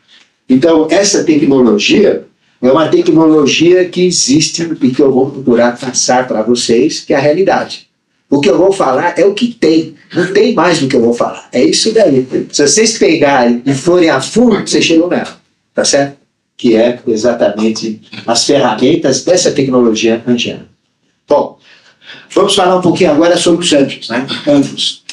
Então essa tecnologia é uma tecnologia que existe e que eu vou procurar passar para vocês, que é a realidade. O que eu vou falar é o que tem. Não tem mais do que eu vou falar. É isso daí. Se vocês pegarem e forem a fundo, vocês chegam nela. Tá certo? Que é exatamente as ferramentas dessa tecnologia angiana. Bom, vamos falar um pouquinho agora sobre os anjos. Né? Anjos.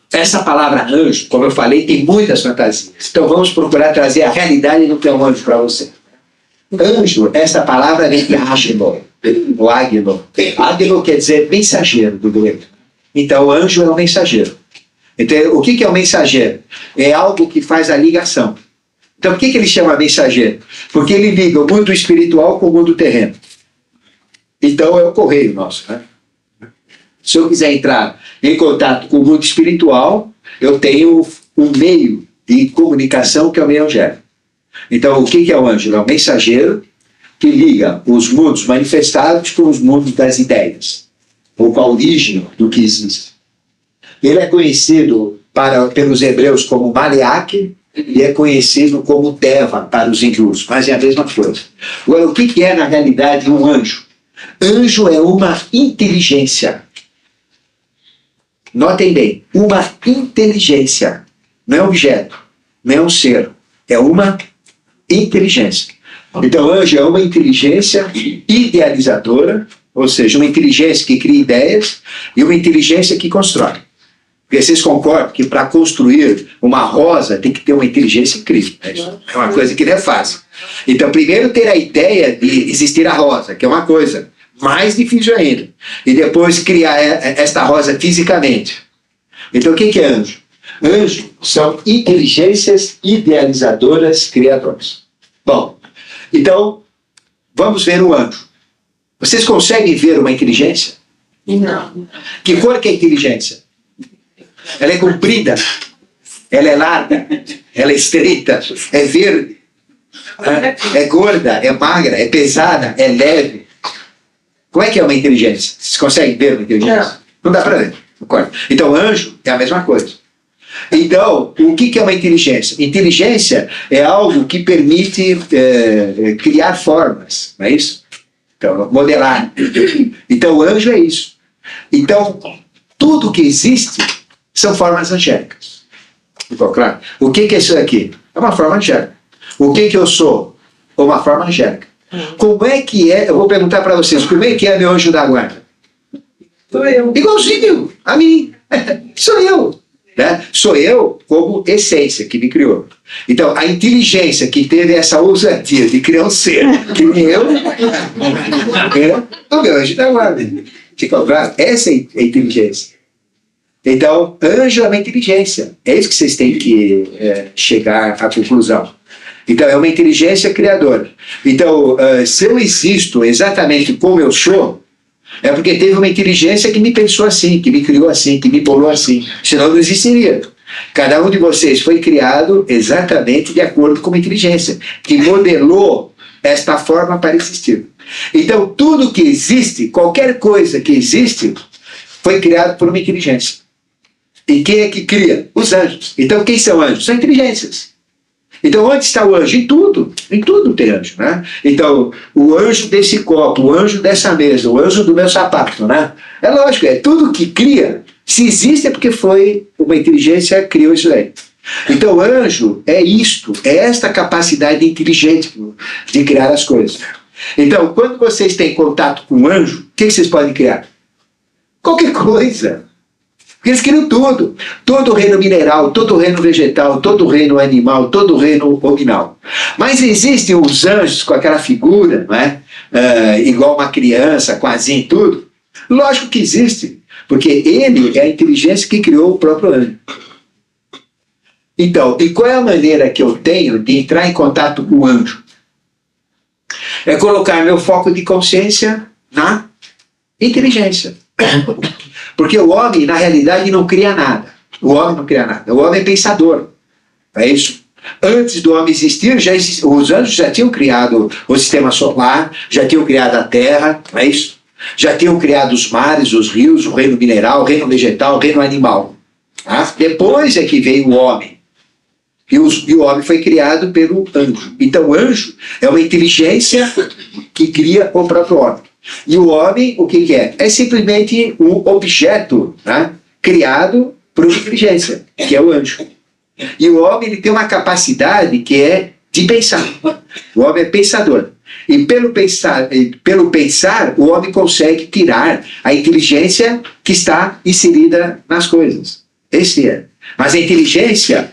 Essa palavra anjo, como eu falei, tem muitas fantasias. Então vamos procurar trazer a realidade do que é um anjo para você. Anjo, essa palavra vem de ágilo. O águilo. Águilo quer dizer mensageiro do grego. Então o anjo é um mensageiro. Então, o que é um mensageiro? É algo que faz a ligação. Então por que ele chama mensageiro? Porque ele liga o mundo espiritual com o mundo terreno. Então é o correio nosso. Né? Se eu quiser entrar em contato com o mundo espiritual, eu tenho um meio de comunicação que é o meio angélico. Então o que é o anjo? É um mensageiro que liga os mundos manifestados com os mundos das ideias, ou com a origem do que existe. Ele é conhecido pelos hebreus como Maleaque e é conhecido como Deva para os hindus, mas é a mesma coisa. Agora, o que é na realidade um anjo? Anjo é uma inteligência. Notem bem, uma inteligência. Não é um objeto, não é um ser, é uma inteligência. Então, anjo é uma inteligência idealizadora, ou seja, uma inteligência que cria ideias e uma inteligência que constrói. Porque vocês concordam que para construir uma rosa tem que ter uma inteligência incrível. Né? É uma coisa que não é fácil. Então, primeiro ter a ideia de existir a rosa, que é uma coisa mais difícil ainda. E depois criar esta rosa fisicamente. Então, o que é anjo? Anjos são inteligências idealizadoras criadoras. Bom, então, vamos ver o anjo. Vocês conseguem ver uma inteligência? Não. Que cor que é a inteligência? Ela é comprida, ela é larga, ela é estreita, é verde, é gorda, é magra, é pesada, é leve. Como é que é uma inteligência? Vocês conseguem ver uma inteligência? Não dá para ver. Concordo? Então, anjo é a mesma coisa. Então, o que é uma inteligência? Inteligência é algo que permite criar formas, não é isso? Então, modelar. Então, o anjo é isso. Então, tudo que existe são formas angélicas. Ficou claro? O que é isso aqui? É uma forma angélica. O que eu sou? Uma forma angélica. Como é que é? Eu vou perguntar para vocês, como é que é meu anjo da guarda? Sou eu. Igualzinho a mim. Sou eu. Né? Sou eu como essência que me criou. Então, a inteligência que teve essa ousadia de criar um ser que nem eu, é o meu anjo da guarda. Ficou claro? Essa é a inteligência. Então, anjo é uma inteligência. É isso que vocês têm que chegar à conclusão. Então, é uma inteligência criadora. Então, se eu existo exatamente como eu sou, é porque teve uma inteligência que me pensou assim, que me criou assim, que me bolou assim. Senão não existiria. Cada um de vocês foi criado exatamente de acordo com uma inteligência, que modelou esta forma para existir. Então, tudo que existe, qualquer coisa que existe, foi criado por uma inteligência. E quem é que cria? Os anjos. Então, quem são anjos? São inteligências. Então, onde está o anjo? Em tudo tem anjo, né? Então, o anjo desse copo, o anjo dessa mesa, o anjo do meu sapato, né? É lógico, é tudo que cria. Se existe é porque foi uma inteligência que criou isso aí. Então, o anjo é isto, é esta capacidade inteligente de criar as coisas. Então, quando vocês têm contato com o anjo, o que vocês podem criar? Qualquer coisa. Porque eles criam tudo. Todo o reino mineral, todo o reino vegetal, todo o reino animal, todo o reino nominal. Mas existem os anjos com aquela figura, não é? Igual uma criança, quase em tudo. Lógico que existe, porque ele é a inteligência que criou o próprio anjo. Então, e qual é a maneira que eu tenho de entrar em contato com o anjo? É colocar meu foco de consciência na inteligência. Porque o homem, na realidade, não cria nada. O homem não cria nada. O homem é pensador. É isso. Antes do homem existir, os anjos já tinham criado o sistema solar, já tinham criado a terra, é isso? Já tinham criado os mares, os rios, o reino mineral, o reino vegetal, o reino animal. Tá? Depois é que veio o homem. E o homem foi criado pelo anjo. Então, o anjo é uma inteligência que cria o próprio homem. E o homem, o que é? É simplesmente um objeto, né, criado por uma inteligência, que é o anjo. E o homem ele tem uma capacidade que é de pensar. O homem é pensador. E pelo pensar, o homem consegue tirar a inteligência que está inserida nas coisas. Esse é. Mas a inteligência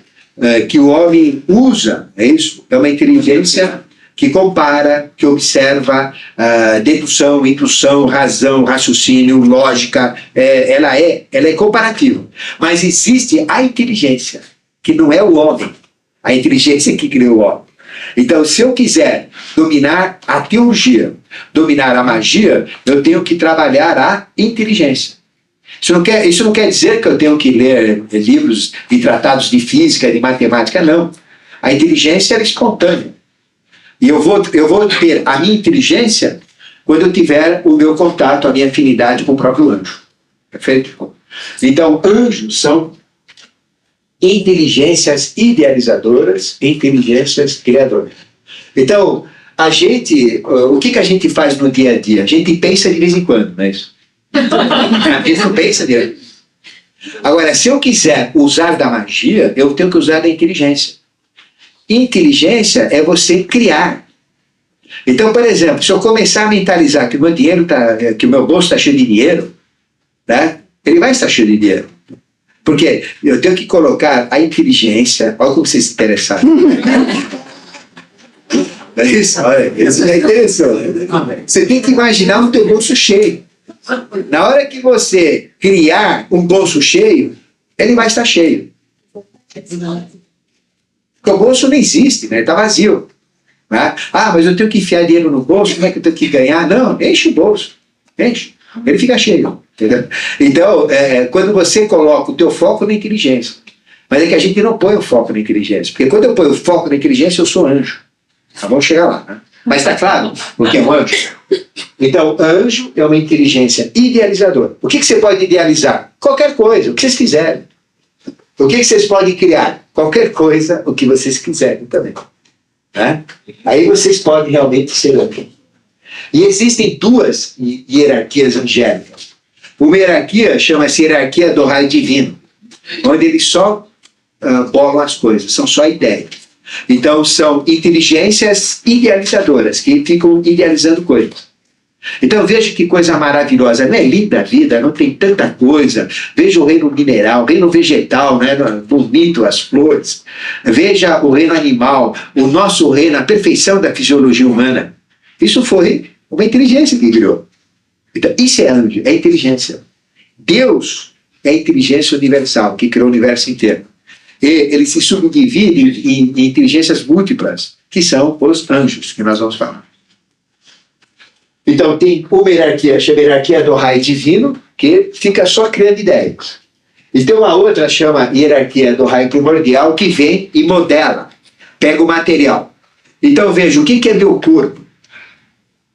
que o homem usa, é isso? É uma inteligência que compara, que observa, dedução, intuição, razão, raciocínio, lógica, ela é comparativa. Mas existe a inteligência, que não é o homem, a inteligência que criou o homem. Então, se eu quiser dominar a teologia, dominar a magia, eu tenho que trabalhar a inteligência. Isso não quer dizer que eu tenho que ler livros e tratados de física, de matemática, não. A inteligência é espontânea. E eu vou ter a minha inteligência quando eu tiver o meu contato, a minha afinidade com o próprio anjo. Perfeito? Então, anjos são inteligências idealizadoras e inteligências criadoras. Então, o que a gente faz no dia a dia? A gente pensa de vez em quando, não é isso? A gente não pensa direto. Agora, se eu quiser usar da magia, eu tenho que usar da inteligência. Inteligência é você criar. Então, por exemplo, se eu começar a mentalizar que o meu dinheiro que o meu bolso está cheio de dinheiro, né? Ele vai estar cheio de dinheiro. Porque eu tenho que colocar a inteligência. Olha como vocês se interessaram. É isso? Olha, isso é interessante. Você tem que imaginar o teu bolso cheio. Na hora que você criar um bolso cheio, ele vai estar cheio. Porque o bolso não existe, né? Ele está vazio. Né? Ah, mas eu tenho que enfiar dinheiro no bolso, como é que eu tenho que ganhar? Não, enche o bolso, enche. Ele fica cheio, entendeu? Então, quando você coloca o teu foco na inteligência, mas é que a gente não põe o foco na inteligência, porque quando eu ponho o foco na inteligência, eu sou anjo. Tá, vamos chegar lá, né? Mas está claro o que é um anjo? Então, anjo é uma inteligência idealizadora. O que você pode idealizar? Qualquer coisa, o que vocês quiserem. O que vocês podem criar? Qualquer coisa, o que vocês quiserem também. Né? Aí vocês podem realmente ser anjo. E existem duas hierarquias angélicas. Uma hierarquia chama-se hierarquia do raio divino, onde eles só bolam as coisas, são só ideias. Então são inteligências idealizadoras, que ficam idealizando coisas. Então veja que coisa maravilhosa, não é linda a vida, não tem tanta coisa. Veja o reino mineral, o reino vegetal, né? Bonito as flores. Veja o reino animal, o nosso reino, a perfeição da fisiologia humana. Isso foi uma inteligência que criou. Então, isso é anjo, é inteligência. Deus é a inteligência universal que criou o universo inteiro. E ele se subdivide em inteligências múltiplas, que são os anjos, que nós vamos falar. Então, tem uma hierarquia, chama hierarquia do raio divino, que fica só criando ideias. E tem uma outra, chama hierarquia do raio primordial, que vem e modela, pega o material. Então, veja, o que é meu corpo?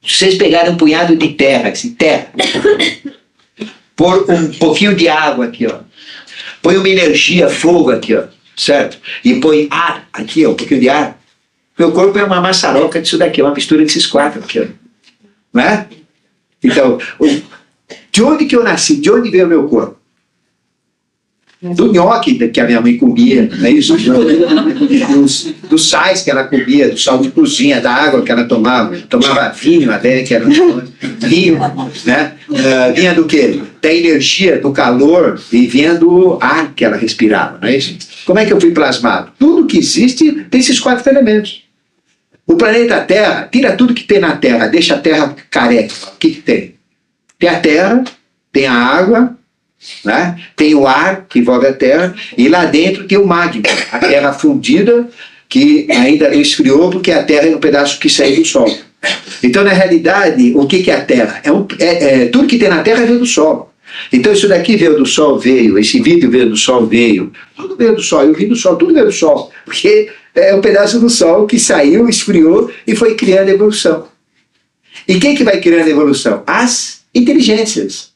Se vocês pegarem um punhado de terra, assim, terra, pôr um pouquinho de água aqui, ó. Põe uma energia, fogo aqui, ó, certo? E põe ar aqui, ó, um pouquinho de ar. Meu corpo é uma maçaroca disso daqui, uma mistura desses quatro aqui, ó. Não é? Então, de onde que eu nasci? De onde veio o meu corpo? Do nhoque que a minha mãe comia, não é isso? Dos sais que ela comia, do sal de cozinha, da água que ela tomava vinho até, que era vinho, né? Vinha do quê? Da energia, do calor, e vinha do ar que ela respirava, não é isso? Como é que eu fui plasmado? Tudo que existe tem esses quatro elementos. O planeta Terra, tira tudo que tem na Terra, deixa a Terra careca. O que tem? Tem a Terra, tem a água, né? Tem o ar que envolve a Terra, e lá dentro tem o magma, a Terra fundida, que ainda não esfriou, porque a Terra é um pedaço que saiu do Sol. Então, na realidade, o que é a Terra? Tudo que tem na Terra veio do Sol. Então, isso daqui veio do Sol, esse vídeo veio do Sol, tudo veio do Sol, eu vim do Sol, tudo veio do Sol, porque é um pedaço do Sol que saiu, esfriou e foi criando a evolução. E quem que vai criando a evolução? As inteligências.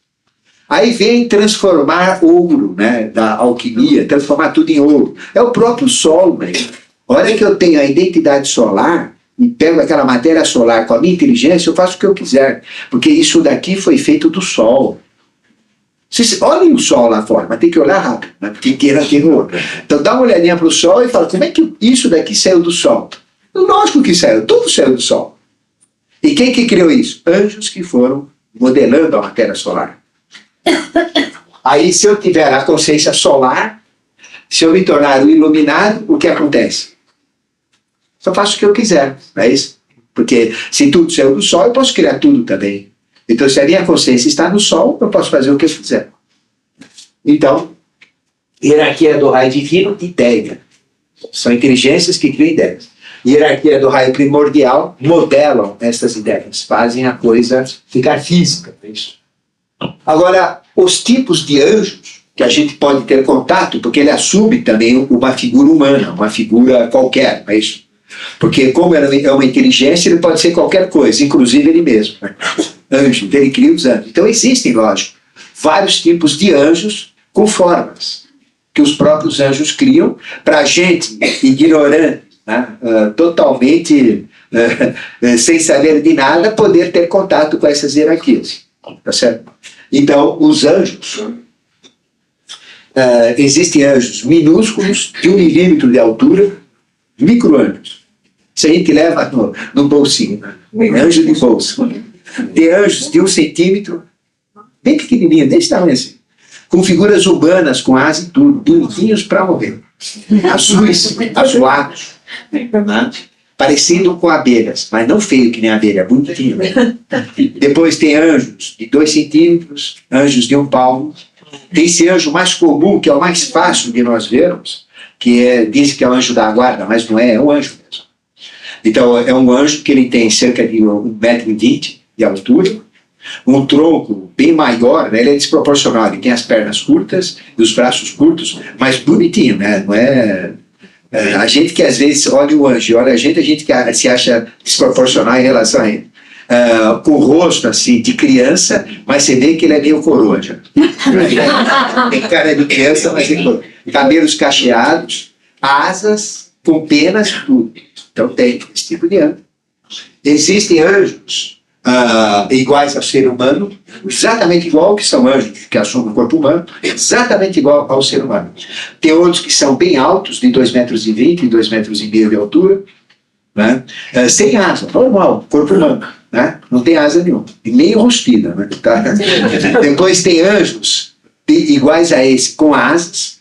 Aí vem transformar ouro, né, da alquimia, transformar tudo em ouro. É o próprio Sol, né? Olha que eu tenho a identidade solar e pego aquela matéria solar com a minha inteligência, eu faço o que eu quiser, porque isso daqui foi feito do Sol. Vocês olhem o Sol lá fora, mas tem que olhar rápido, né? Porque queira ter outro. Então dá uma olhadinha para o Sol e fala, como é que isso daqui saiu do Sol? Lógico que saiu, tudo saiu do Sol. E quem que criou isso? Anjos que foram modelando a matéria solar. Aí, se eu tiver a consciência solar, se eu me tornar o iluminado, o que acontece? Só faço o que eu quiser, não é isso? Porque se tudo saiu do Sol, eu posso criar tudo também. Então, se a minha consciência está no Sol, eu posso fazer o que eu quiser. Então, hierarquia do raio divino, ideia. São inteligências que criam ideias. Hierarquia do raio primordial, modelam essas ideias, fazem a coisa ficar física. É isso. Agora, os tipos de anjos que a gente pode ter contato, porque ele assume também uma figura humana, uma figura qualquer, não é isso? Porque como é uma inteligência, ele pode ser qualquer coisa, inclusive ele mesmo. Anjo, ele cria os anjos. Então existem, lógico, vários tipos de anjos com formas, que os próprios anjos criam, para a gente ignorante, né, totalmente sem saber de nada, poder ter contato com essas hierarquias. Tá certo? Então, os anjos, existem anjos minúsculos, de 1 milímetro de altura, micro-anjos. Isso a gente leva no bolsinho, né? Anjo de bolso. Tem anjos de 1 centímetro, bem pequenininho, desse tamanho assim, com figuras humanas, com asa e tudo, bonitinhos para morrer. Azuis, azulados, né? Parecido com abelhas, mas não feio que nem abelha, bonitinho. Depois tem anjos de 2 centímetros, anjos de 1 palmo. Tem esse anjo mais comum, que é o mais fácil de nós vermos, que diz que é o anjo da guarda, mas não é, é um anjo mesmo. Então, é um anjo que ele tem cerca de 1,20 m de altura, um tronco bem maior, né? Ele é desproporcional, ele tem as pernas curtas e os braços curtos, mas bonitinho, né? Não é... a gente que às vezes olha o anjo, olha a gente que se acha desproporcional em relação a ele. Com o rosto assim de criança, mas você vê que ele é meio coroa já. Tem cara de criança, mas tem coroa. Cabelos cacheados, asas, com penas, tudo. Então tem esse tipo de anjo. Existem anjos iguais ao ser humano, exatamente igual que são anjos que assumem o corpo humano, exatamente igual ao ser humano. Tem outros que são bem altos, de 2,20 m, 2,5 m de altura, né? Sem asa, normal, corpo humano, né? Não tem asa nenhuma, e nem rostida, né? Tá? Depois tem anjos iguais a esse, com asas,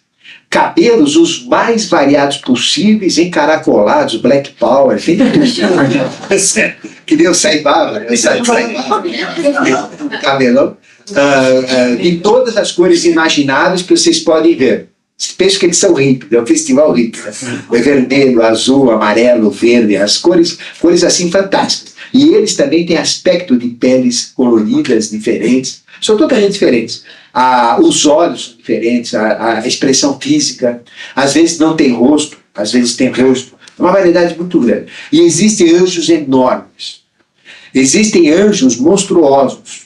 cabelos os mais variados possíveis, encaracolados, black power, tem tudo. Que Deus saibava, cabelão, de todas as cores imagináveis que vocês podem ver. Penso que eles são hippies, é um festival hippie. É vermelho, azul, amarelo, verde, as cores assim fantásticas. E eles também têm aspecto de peles coloridas, diferentes, são totalmente diferentes. Os olhos são diferentes, a expressão física, às vezes não tem rosto, às vezes tem rosto, é uma variedade muito grande. E existem anjos enormes, existem anjos monstruosos,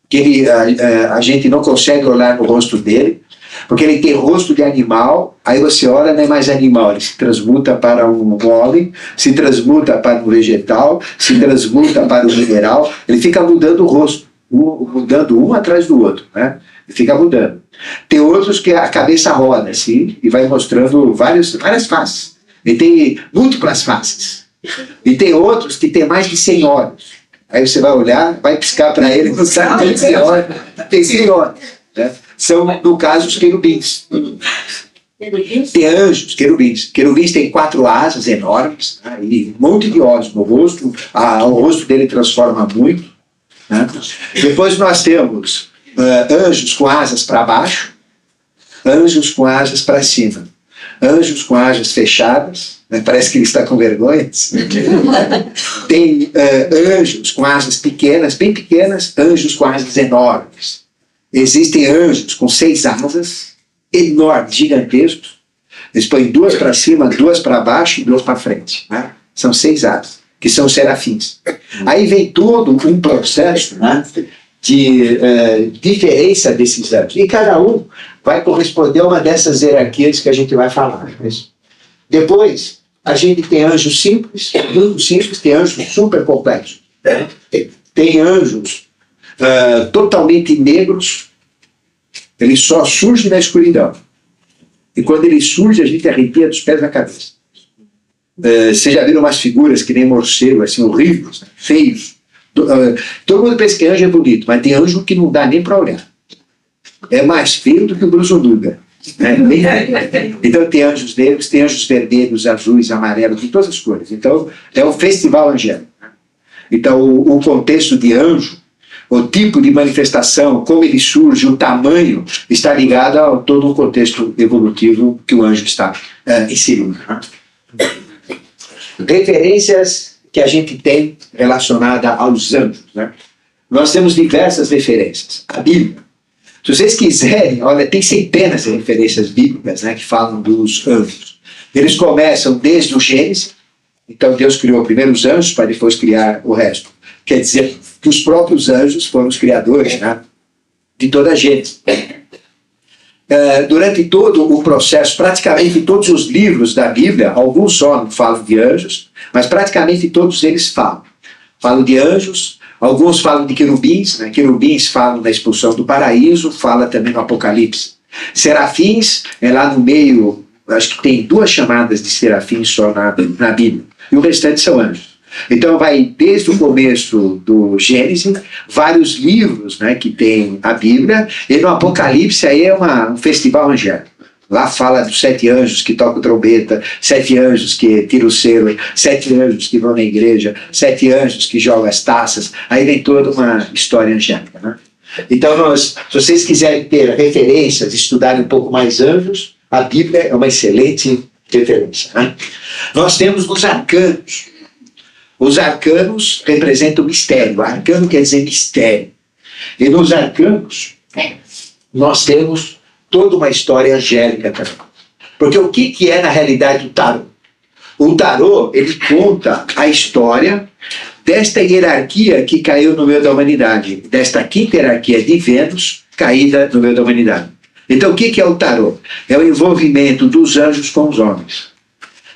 que a gente não consegue olhar no rosto dele, porque ele tem rosto de animal, aí você olha, não é mais animal, ele se transmuta para um homem, se transmuta para um vegetal, se transmuta para um mineral, ele fica mudando o rosto, mudando um atrás do outro, né? Ele fica mudando. Tem outros que a cabeça roda assim, e vai mostrando várias faces. Ele tem múltiplas faces. E tem outros que tem mais de 100 olhos. Aí você vai olhar, vai piscar para ele, não sabe que tem 100 olhos. Né? São, no caso, os querubins. Tem anjos, querubins. Querubins têm 4 asas enormes, né? E um monte de olhos no rosto. O rosto dele transforma muito. Né? Depois nós temos anjos com asas para baixo, anjos com asas para cima, anjos com asas fechadas, né? Parece que ele está com vergonha. Tem anjos com asas pequenas, bem pequenas, anjos com asas enormes. Existem anjos com 6 asas, enormes, gigantescos. Eles põem 2 para cima, 2 para baixo e 2 para frente. Né? São 6 asas, que são serafins. Aí vem todo um processo, né, de diferença desses anjos. E cada um vai corresponder a uma dessas hierarquias que a gente vai falar. Depois, a gente tem anjos simples, muito simples, tem anjos super complexos. Tem anjos totalmente negros, ele só surge na escuridão. E quando ele surge, a gente arrepia dos pés à cabeça. Vocês já viram umas figuras que nem morcego, assim, horríveis, né? Feios. Todo mundo pensa que anjo é bonito, mas tem anjo que não dá nem para olhar. É mais feio do que o Brusunuga. Né? Então tem anjos negros, tem anjos vermelhos, azuis, amarelos, de todas as cores. Então é um festival angélico. Então o contexto de anjo, o tipo de manifestação, como ele surge, o tamanho, está ligado a todo um contexto evolutivo que o anjo está inserido. Referências que a gente tem relacionada aos anjos. Né? Nós temos diversas referências. A Bíblia. Se vocês quiserem, olha, tem centenas de referências bíblicas, né, que falam dos anjos. Eles começam desde o Gênesis. Então Deus criou primeiro os anjos para depois criar o resto. Quer dizer que os próprios anjos foram os criadores, né, de toda a gente. Durante todo o processo, praticamente todos os livros da Bíblia, alguns só não falam de anjos, mas praticamente todos eles falam. Falam de anjos, alguns falam de querubins, né? Querubins falam da expulsão do paraíso, fala também no Apocalipse. Serafins, lá no meio, acho que tem 2 chamadas de serafins só na Bíblia, e o restante são anjos. Então vai desde o começo do Gênesis, vários livros, né, que tem a Bíblia, e no Apocalipse aí é um festival angélico. Lá fala dos 7 anjos que tocam trombeta, 7 anjos que tiram o selo, 7 anjos que vão na igreja, 7 anjos que jogam as taças, aí vem toda uma história angélica. Né? Então se vocês quiserem ter referências, estudarem um pouco mais anjos, a Bíblia é uma excelente referência. Né? Nós temos os arcanos. Os arcanos representam mistério. Arcano quer dizer mistério. E nos arcanos, nós temos toda uma história angélica também. Porque o que é, na realidade, o tarô? O tarô, ele conta a história desta hierarquia que caiu no meio da humanidade, desta quinta hierarquia de Vênus caída no meio da humanidade. Então, o que é o tarô? É o envolvimento dos anjos com os homens.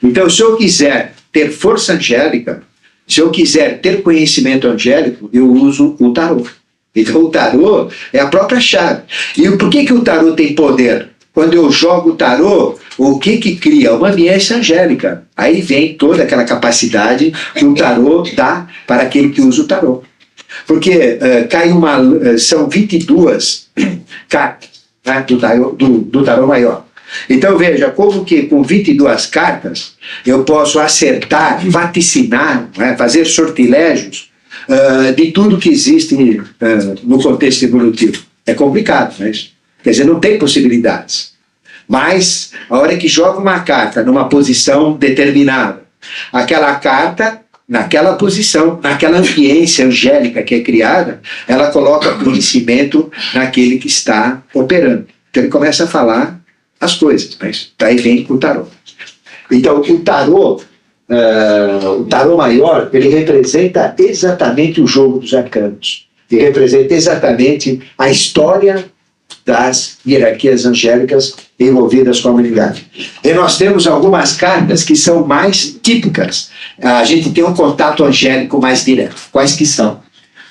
Então, se eu quiser ter força angélica, se eu quiser ter conhecimento angélico, eu uso o tarô. Então, o tarô é a própria chave. E por que o tarô tem poder? Quando eu jogo o tarô, o que cria? Uma ambiência angélica. Aí vem toda aquela capacidade que o tarô dá para aquele que usa o tarô. Porque são 22 cartas, né, do tarô maior. Então veja, como que com 22 cartas eu posso acertar, vaticinar, né, fazer sortilégios de tudo que existe no contexto evolutivo. É complicado, mas quer dizer, não tem possibilidades. Mas a hora que joga uma carta numa posição determinada, aquela carta, naquela posição, naquela ambiência angélica que é criada, ela coloca conhecimento naquele que está operando. Então ele começa a falar as coisas, mas daí vem o tarô. Então o tarô maior, ele representa exatamente o jogo dos arcanos. Ele representa exatamente a história das hierarquias angélicas envolvidas com a humanidade. E nós temos algumas cartas que são mais típicas. A gente tem um contato angélico mais direto. Quais que são?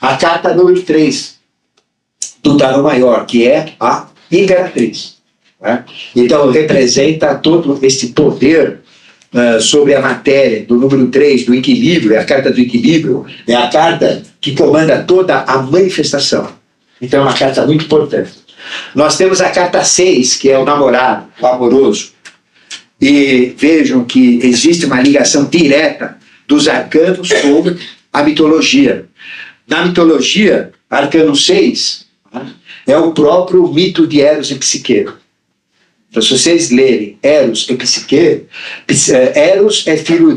A carta número 3 do tarô maior, que é a Imperatriz. Né? Então representa todo esse poder sobre a matéria, do número 3, do equilíbrio, é a carta do equilíbrio, é a carta que comanda toda a manifestação. Então é uma carta muito importante. Nós temos a carta 6, que é o namorado, o amoroso. E vejam que existe uma ligação direta dos arcanos com a mitologia. Na mitologia, arcano 6 é o próprio mito de Eros e Psique. Então, se vocês lerem Eros e Psique, Eros é filho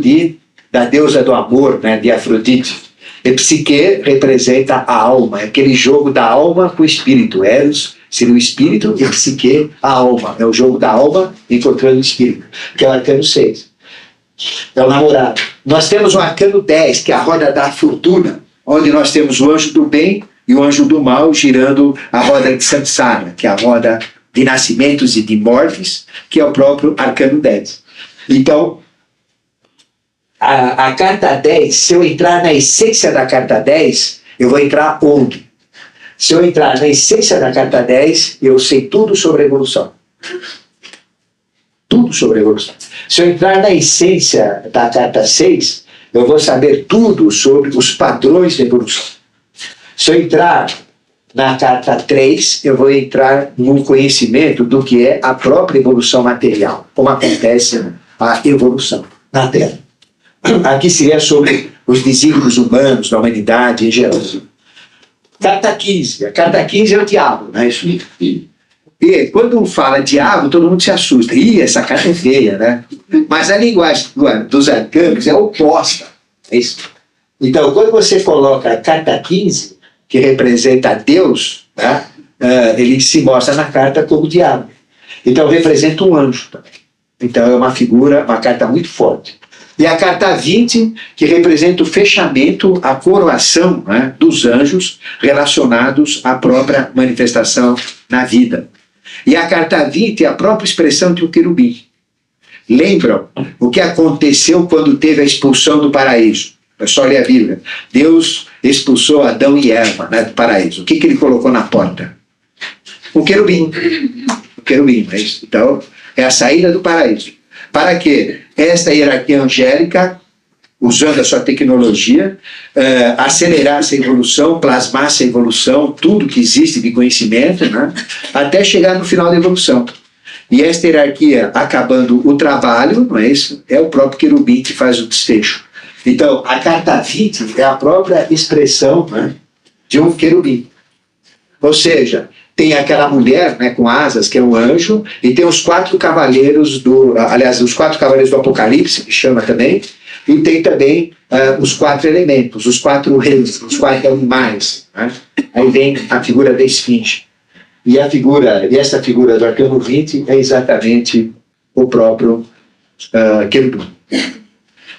da deusa do amor, né, de Afrodite. E Psique representa a alma, é aquele jogo da alma com o espírito. Eros seria o espírito e Psique a alma. É o jogo da alma encontrando o espírito, que é o arcano 6. É o namorado. Nós temos o arcano 10, que é a roda da fortuna, onde nós temos o anjo do bem e o anjo do mal girando a roda de Samsara, que é a roda de nascimentos e de mortes, que é o próprio arcano 10. Então, a carta 10, se eu entrar na essência da carta 10, eu vou entrar onde? Se eu entrar na essência da carta 10, eu sei tudo sobre a evolução. Tudo sobre a evolução. Se eu entrar na essência da carta 6, eu vou saber tudo sobre os padrões da evolução. Se eu entrar na carta 3, eu vou entrar no conhecimento do que é a própria evolução material, como acontece a evolução na Terra. Aqui seria sobre os desígnios humanos, da humanidade em geral. Carta 15. A carta 15 é o diabo, né? E quando fala diabo, todo mundo se assusta. Ih, essa carta é feia, né? Mas a linguagem dos arcanos é oposta. É isso. Então, quando você coloca a carta 15, que representa Deus, né? Ele se mostra na carta como diabo. Então, representa um anjo também. Então, é uma figura, uma carta muito forte. E a carta 20, que representa o fechamento, a coroação, né, dos anjos relacionados à própria manifestação na vida. E a carta 20 é a própria expressão de um querubim. Lembram o que aconteceu quando teve a expulsão do paraíso? É só ler a Bíblia. Deus expulsou Adão e Eva, né, do paraíso. O que ele colocou na porta? Um querubim. Um querubim. Então, é a saída do paraíso. Para que esta hierarquia angélica, usando a sua tecnologia, acelerasse a evolução, plasmasse a evolução, tudo que existe de conhecimento, né, até chegar no final da evolução. E esta hierarquia, acabando o trabalho, não é isso? É o próprio querubim que faz o desfecho. Então, a carta 20 é a própria expressão, né, de um querubim. Ou seja, tem aquela mulher, né, com asas, que é um anjo, e tem os 4 cavaleiros os 4 cavaleiros do Apocalipse, que chama também, E tem também os 4 elementos, os 4 reis, os 4 animais. Né? Aí vem a figura da esfinge. E essa figura do arcano 20 é exatamente o próprio querubim.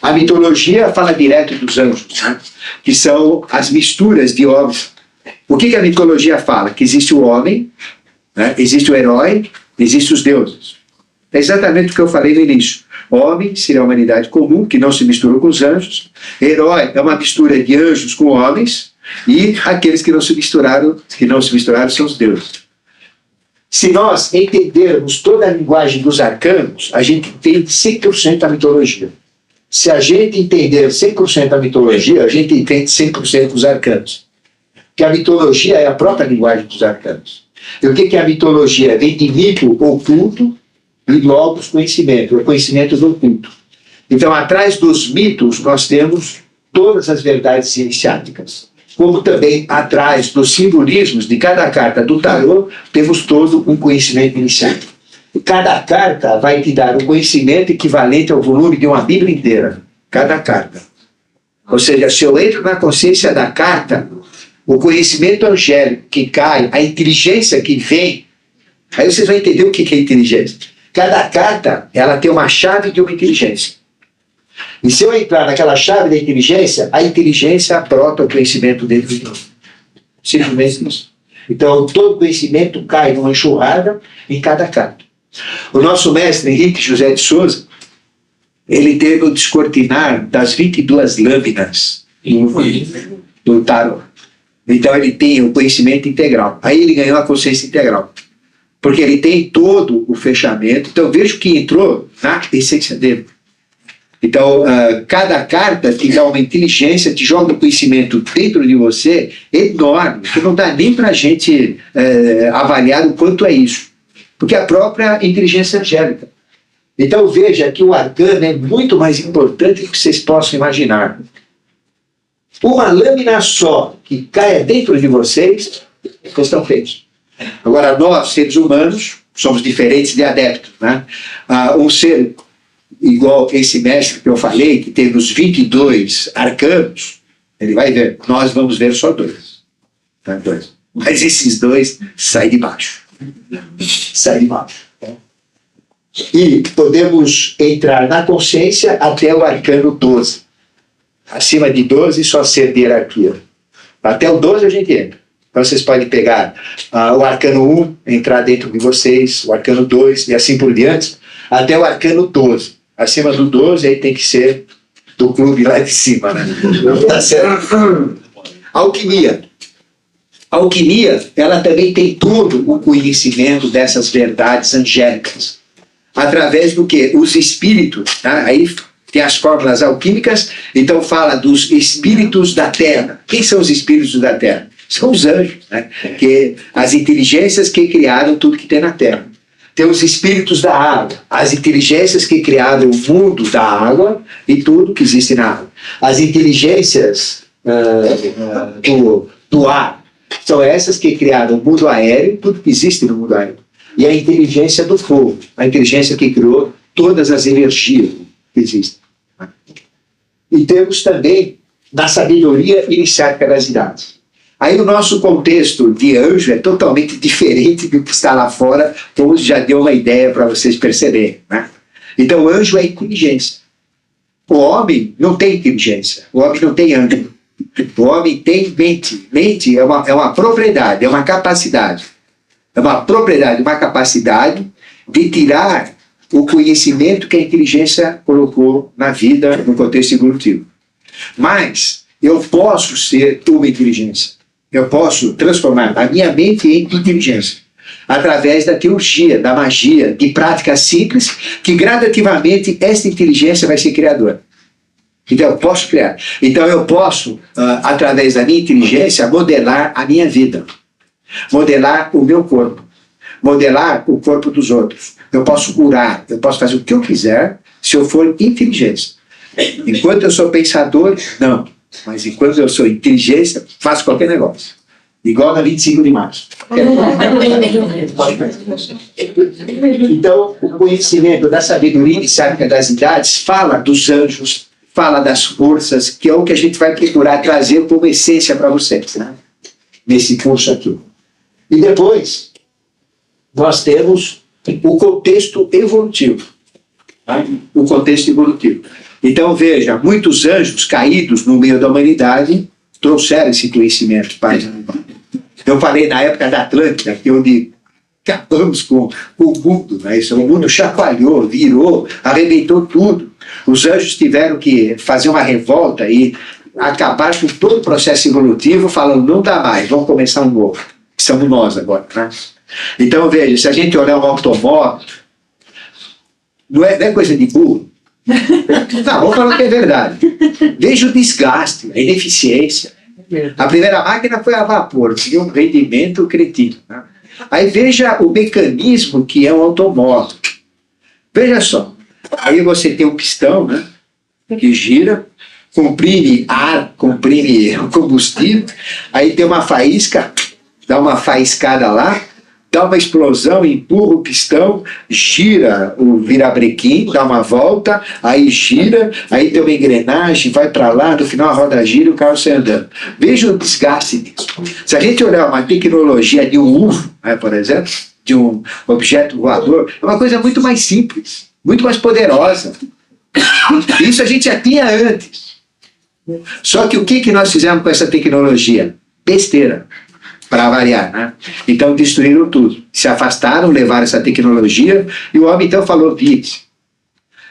A mitologia fala direto dos anjos, né? Que são as misturas de homens. O que a mitologia fala? Que existe o homem, né? Existe o herói, existem os deuses. É exatamente o que eu falei no início. Homem seria a humanidade comum, que não se misturou com os anjos. Herói é uma mistura de anjos com homens. E aqueles que não se misturaram são os deuses. Se nós entendermos toda a linguagem dos arcanos, a gente entende 100% a mitologia. Se a gente entender 100% a mitologia, a gente entende 100% os arcanos. Porque a mitologia é a própria linguagem dos arcanos. E o que é a mitologia? Vem de mito, oculto, e logos, conhecimento, o conhecimento do oculto. Então, atrás dos mitos, nós temos todas as verdades iniciáticas. Como também atrás dos simbolismos de cada carta do tarô, temos todo um conhecimento iniciático. E cada carta vai te dar um conhecimento equivalente ao volume de uma Bíblia inteira. Cada carta. Ou seja, se eu entro na consciência da carta, o conhecimento angélico que cai, a inteligência que vem, aí vocês vão entender o que é inteligência. Cada carta, ela tem uma chave de uma inteligência. E se eu entrar naquela chave da inteligência, a inteligência brota o conhecimento dentro de mim. Simplesmente isso. Então, todo conhecimento cai numa enxurrada em cada carta. O nosso mestre Henrique José de Souza, ele teve o descortinar das 22 lâminas do tarô. Então, ele tem o conhecimento integral. Aí ele ganhou a consciência integral. Porque ele tem todo o fechamento. Então, veja o que entrou na essência dele. Então, cada carta te dá uma inteligência, te joga um conhecimento dentro de você enorme, que não dá nem para a gente avaliar o quanto é isso. Porque a própria inteligência angélica. Então, veja que o arcano é muito mais importante do que vocês possam imaginar. Uma lâmina só que caia dentro de vocês, vocês estão feitos. Agora, nós, seres humanos, somos diferentes de adeptos. Né? Um ser igual esse mestre que eu falei, que tem os 22 arcanos, ele vai ver, nós vamos ver só 2. Tá? 2. Mas esses 2 saem de baixo. Saem de baixo. E podemos entrar na consciência até o arcano 12. Acima de 12, só ser de hierarquia. Até o 12 a gente entra. Então vocês podem pegar o arcano 1, entrar dentro de vocês, o arcano 2 e assim por diante, até o arcano 12. Acima do 12, aí tem que ser do clube lá de cima, né? Tá certo? Alquimia. A alquimia, ela também tem todo o conhecimento dessas verdades angélicas. Através do que? Os espíritos. Tá? Aí tem as fórmulas alquímicas, então fala dos espíritos da Terra. Quem são os espíritos da Terra? São os anjos, né? Que as inteligências que criaram tudo que tem na Terra. Tem os espíritos da água, as inteligências que criaram o mundo da água e tudo que existe na água. As inteligências do ar são essas que criaram o mundo aéreo, tudo que existe no mundo aéreo. E a inteligência do fogo, a inteligência que criou todas as energias que existem. E temos também na sabedoria iniciática das idades. Aí o nosso contexto de anjo é totalmente diferente do que está lá fora, como já deu uma ideia para vocês perceberem. Né? Então, anjo é inteligência. O homem não tem inteligência. O homem não tem anjo. O homem tem mente. Mente é uma propriedade, é uma capacidade. É uma propriedade, uma capacidade de tirar o conhecimento que a inteligência colocou na vida, no contexto evolutivo. Mas eu posso ser uma inteligência. Eu posso transformar a minha mente em inteligência. Através da teurgia, da magia, de práticas simples, que gradativamente esta inteligência vai ser criadora. Então eu posso criar. Então eu posso, através da minha inteligência, modelar a minha vida. Modelar o meu corpo. Modelar o corpo dos outros. Eu posso curar, eu posso fazer o que eu quiser se eu for inteligência. Enquanto eu sou pensador, não. Mas enquanto eu sou inteligência, faço qualquer negócio. Igual na 25 de março. Então, o conhecimento da sabedoria iniciática das idades fala dos anjos, fala das forças, que é o que a gente vai procurar trazer como essência para vocês, né? Nesse curso aqui. E depois, nós temos o contexto evolutivo. Tá? O contexto evolutivo. Então, veja, muitos anjos caídos no meio da humanidade trouxeram esse conhecimento para a humanidade. Eu falei na época da Atlântida, que onde acabamos com o mundo, né? O mundo chacoalhou, virou, arrebentou tudo. Os anjos tiveram que fazer uma revolta e acabar com todo o processo evolutivo, falando, não dá mais, vamos começar um novo. Que somos nós agora. Né? Então, veja, se a gente olhar um automóvel, não é coisa de burro. Não, vamos falar que é verdade. Veja o desgaste, a ineficiência. A primeira máquina foi a vapor, tinha um rendimento cretino. Né? Aí veja o mecanismo que é um automóvel. Veja só. Aí você tem um pistão, né, que gira, comprime ar, comprime combustível. Aí tem uma faísca, dá uma faiscada lá, dá uma explosão, empurra o pistão, gira o virabrequim, dá uma volta, aí gira, aí tem uma engrenagem, vai para lá, no final a roda gira e o carro sai andando. Veja o desgaste disso. Se a gente olhar uma tecnologia de um UFO, né, por exemplo, de um objeto voador, é uma coisa muito mais simples, muito mais poderosa. Isso a gente já tinha antes. Só que o que nós fizemos com essa tecnologia? Besteira. Para variar, né? Então destruíram tudo. Se afastaram, levaram essa tecnologia e o homem então falou, Pete.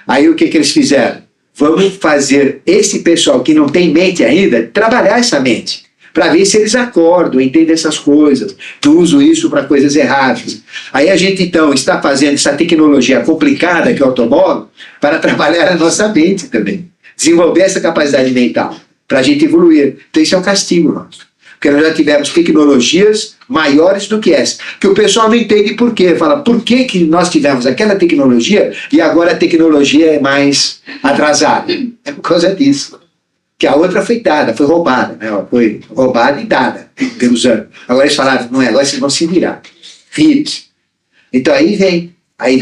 Aí o que eles fizeram? Vamos fazer esse pessoal que não tem mente ainda, trabalhar essa mente. Para ver se eles acordam, entendem essas coisas. Não usam isso para coisas erradas. Aí a gente então está fazendo essa tecnologia complicada que é o automóvel para trabalhar a nossa mente também. Desenvolver essa capacidade mental. Para a gente evoluir. Então isso é um castigo nosso. Porque nós já tivemos tecnologias maiores do que essa. Que o pessoal não entende por quê. Fala, por que nós tivemos aquela tecnologia e agora a tecnologia é mais atrasada? É por causa disso. Que a outra foi dada, foi roubada. Né? Foi roubada e dada pelos anos. Agora eles falaram, não é, agora vocês vão se virar. Vire-se. Então aí vem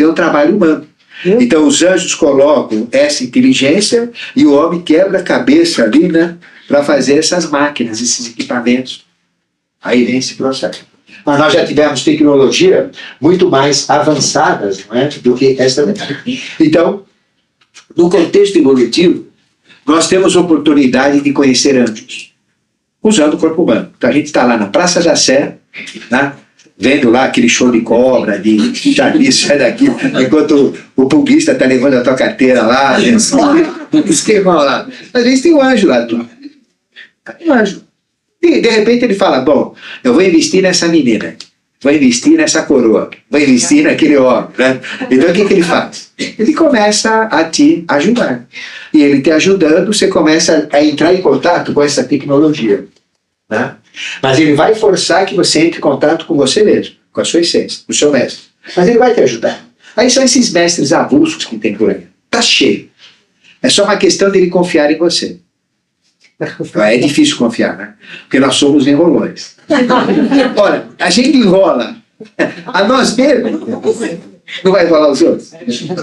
o trabalho humano. Então os anjos colocam essa inteligência e o homem quebra a cabeça ali, né? Para fazer essas máquinas, esses equipamentos. Aí vem esse processo. Mas nós já tivemos tecnologia muito mais avançadas, não é, do que esta. Então, no contexto evolutivo, nós temos oportunidade de conhecer anjos, usando o corpo humano. Então a gente está lá na Praça da Sé, né, vendo lá aquele show de cobra, de charlice, sai daqui, enquanto o pulguista está levando a tua carteira lá, esquema lá. Às vezes tem um anjo lá, um anjo. E de repente ele fala, bom, eu vou investir nessa menina, vou investir nessa coroa, vou investir naquele homem, né? Então o que ele faz? Ele começa a te ajudar. E ele te ajudando, você começa a entrar em contato com essa tecnologia. Né? Mas ele vai forçar que você entre em contato com você mesmo, com a sua essência, com o seu mestre. Mas ele vai te ajudar. Aí são esses mestres avulsos que tem por aí. Tá cheio. É só uma questão dele confiar em você. É difícil confiar, né? Porque nós somos enrolões. Olha, a gente enrola a nós mesmos. Não vai enrolar os outros?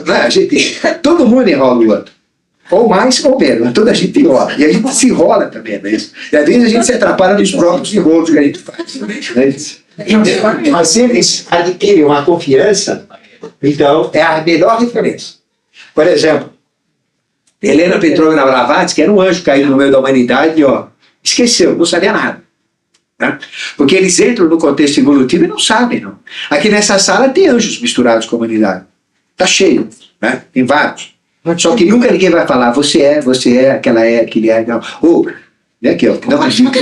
Não, a gente, todo mundo enrola o outro. Ou mais ou menos, toda a gente enrola. E a gente se enrola também, né? E às vezes a gente se atrapalha nos próprios enrolos que a gente faz. Né? Mas se eles adquirem uma confiança, então é a melhor referência. Por exemplo, Helena Petrovna Blavatsky era um anjo caído no meio da humanidade e esqueceu, não sabia nada. Né? Porque eles entram no contexto evolutivo e não sabem. Não. Aqui nessa sala tem anjos misturados com a humanidade. Está cheio, né? Tem vários. Só que nunca ninguém vai falar, você é, aquela é, aquele é. Não. Ou, aqui, ó, dá uma dica.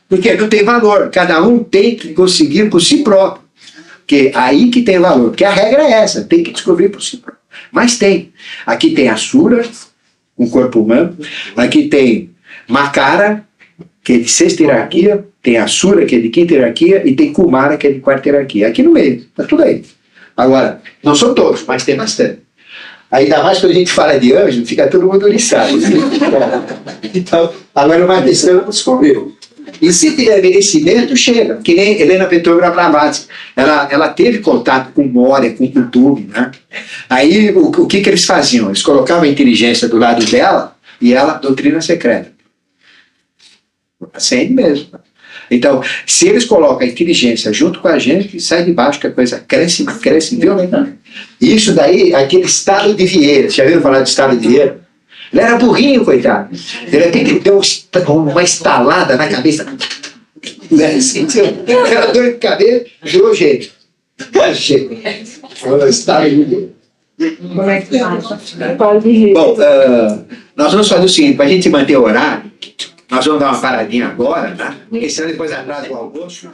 Porque não tem valor. Cada um tem que conseguir por si próprio. Porque aí que tem valor. Porque a regra é essa, tem que descobrir por si próprio. Mas tem. Aqui tem Asura, um corpo humano. Aqui tem Makara, que é de sexta hierarquia. Tem Asura, que é de quinta hierarquia. E tem Kumara, que é de quarta hierarquia. Aqui no meio, está tudo aí. Agora, não são todos, mas tem bastante. Ainda mais quando a gente fala de anjo, fica todo mundo oriçado. Então, agora uma questão descobriu. E se tiver merecimento, chega. Que nem Helena Petrovna Blavatsky. Ela teve contato com Moria, com Kutub, né? Aí, o que eles faziam? Eles colocavam a inteligência do lado dela e ela, doutrina secreta. Assim mesmo. Então, se eles colocam a inteligência junto com a gente, sai de baixo que a coisa cresce violentamente. Isso daí, aquele estado de Vieira. Já viram falar de estado de Vieira? Ele era burrinho, coitado. De repente ele deu uma estalada na cabeça. Né? Era dor de cabeça, deu jeito. Foi o estado de Vieira. Bom, nós vamos fazer o seguinte, para a gente manter o horário, nós vamos dar uma paradinha agora, né? Porque senão depois atrasa o almoço.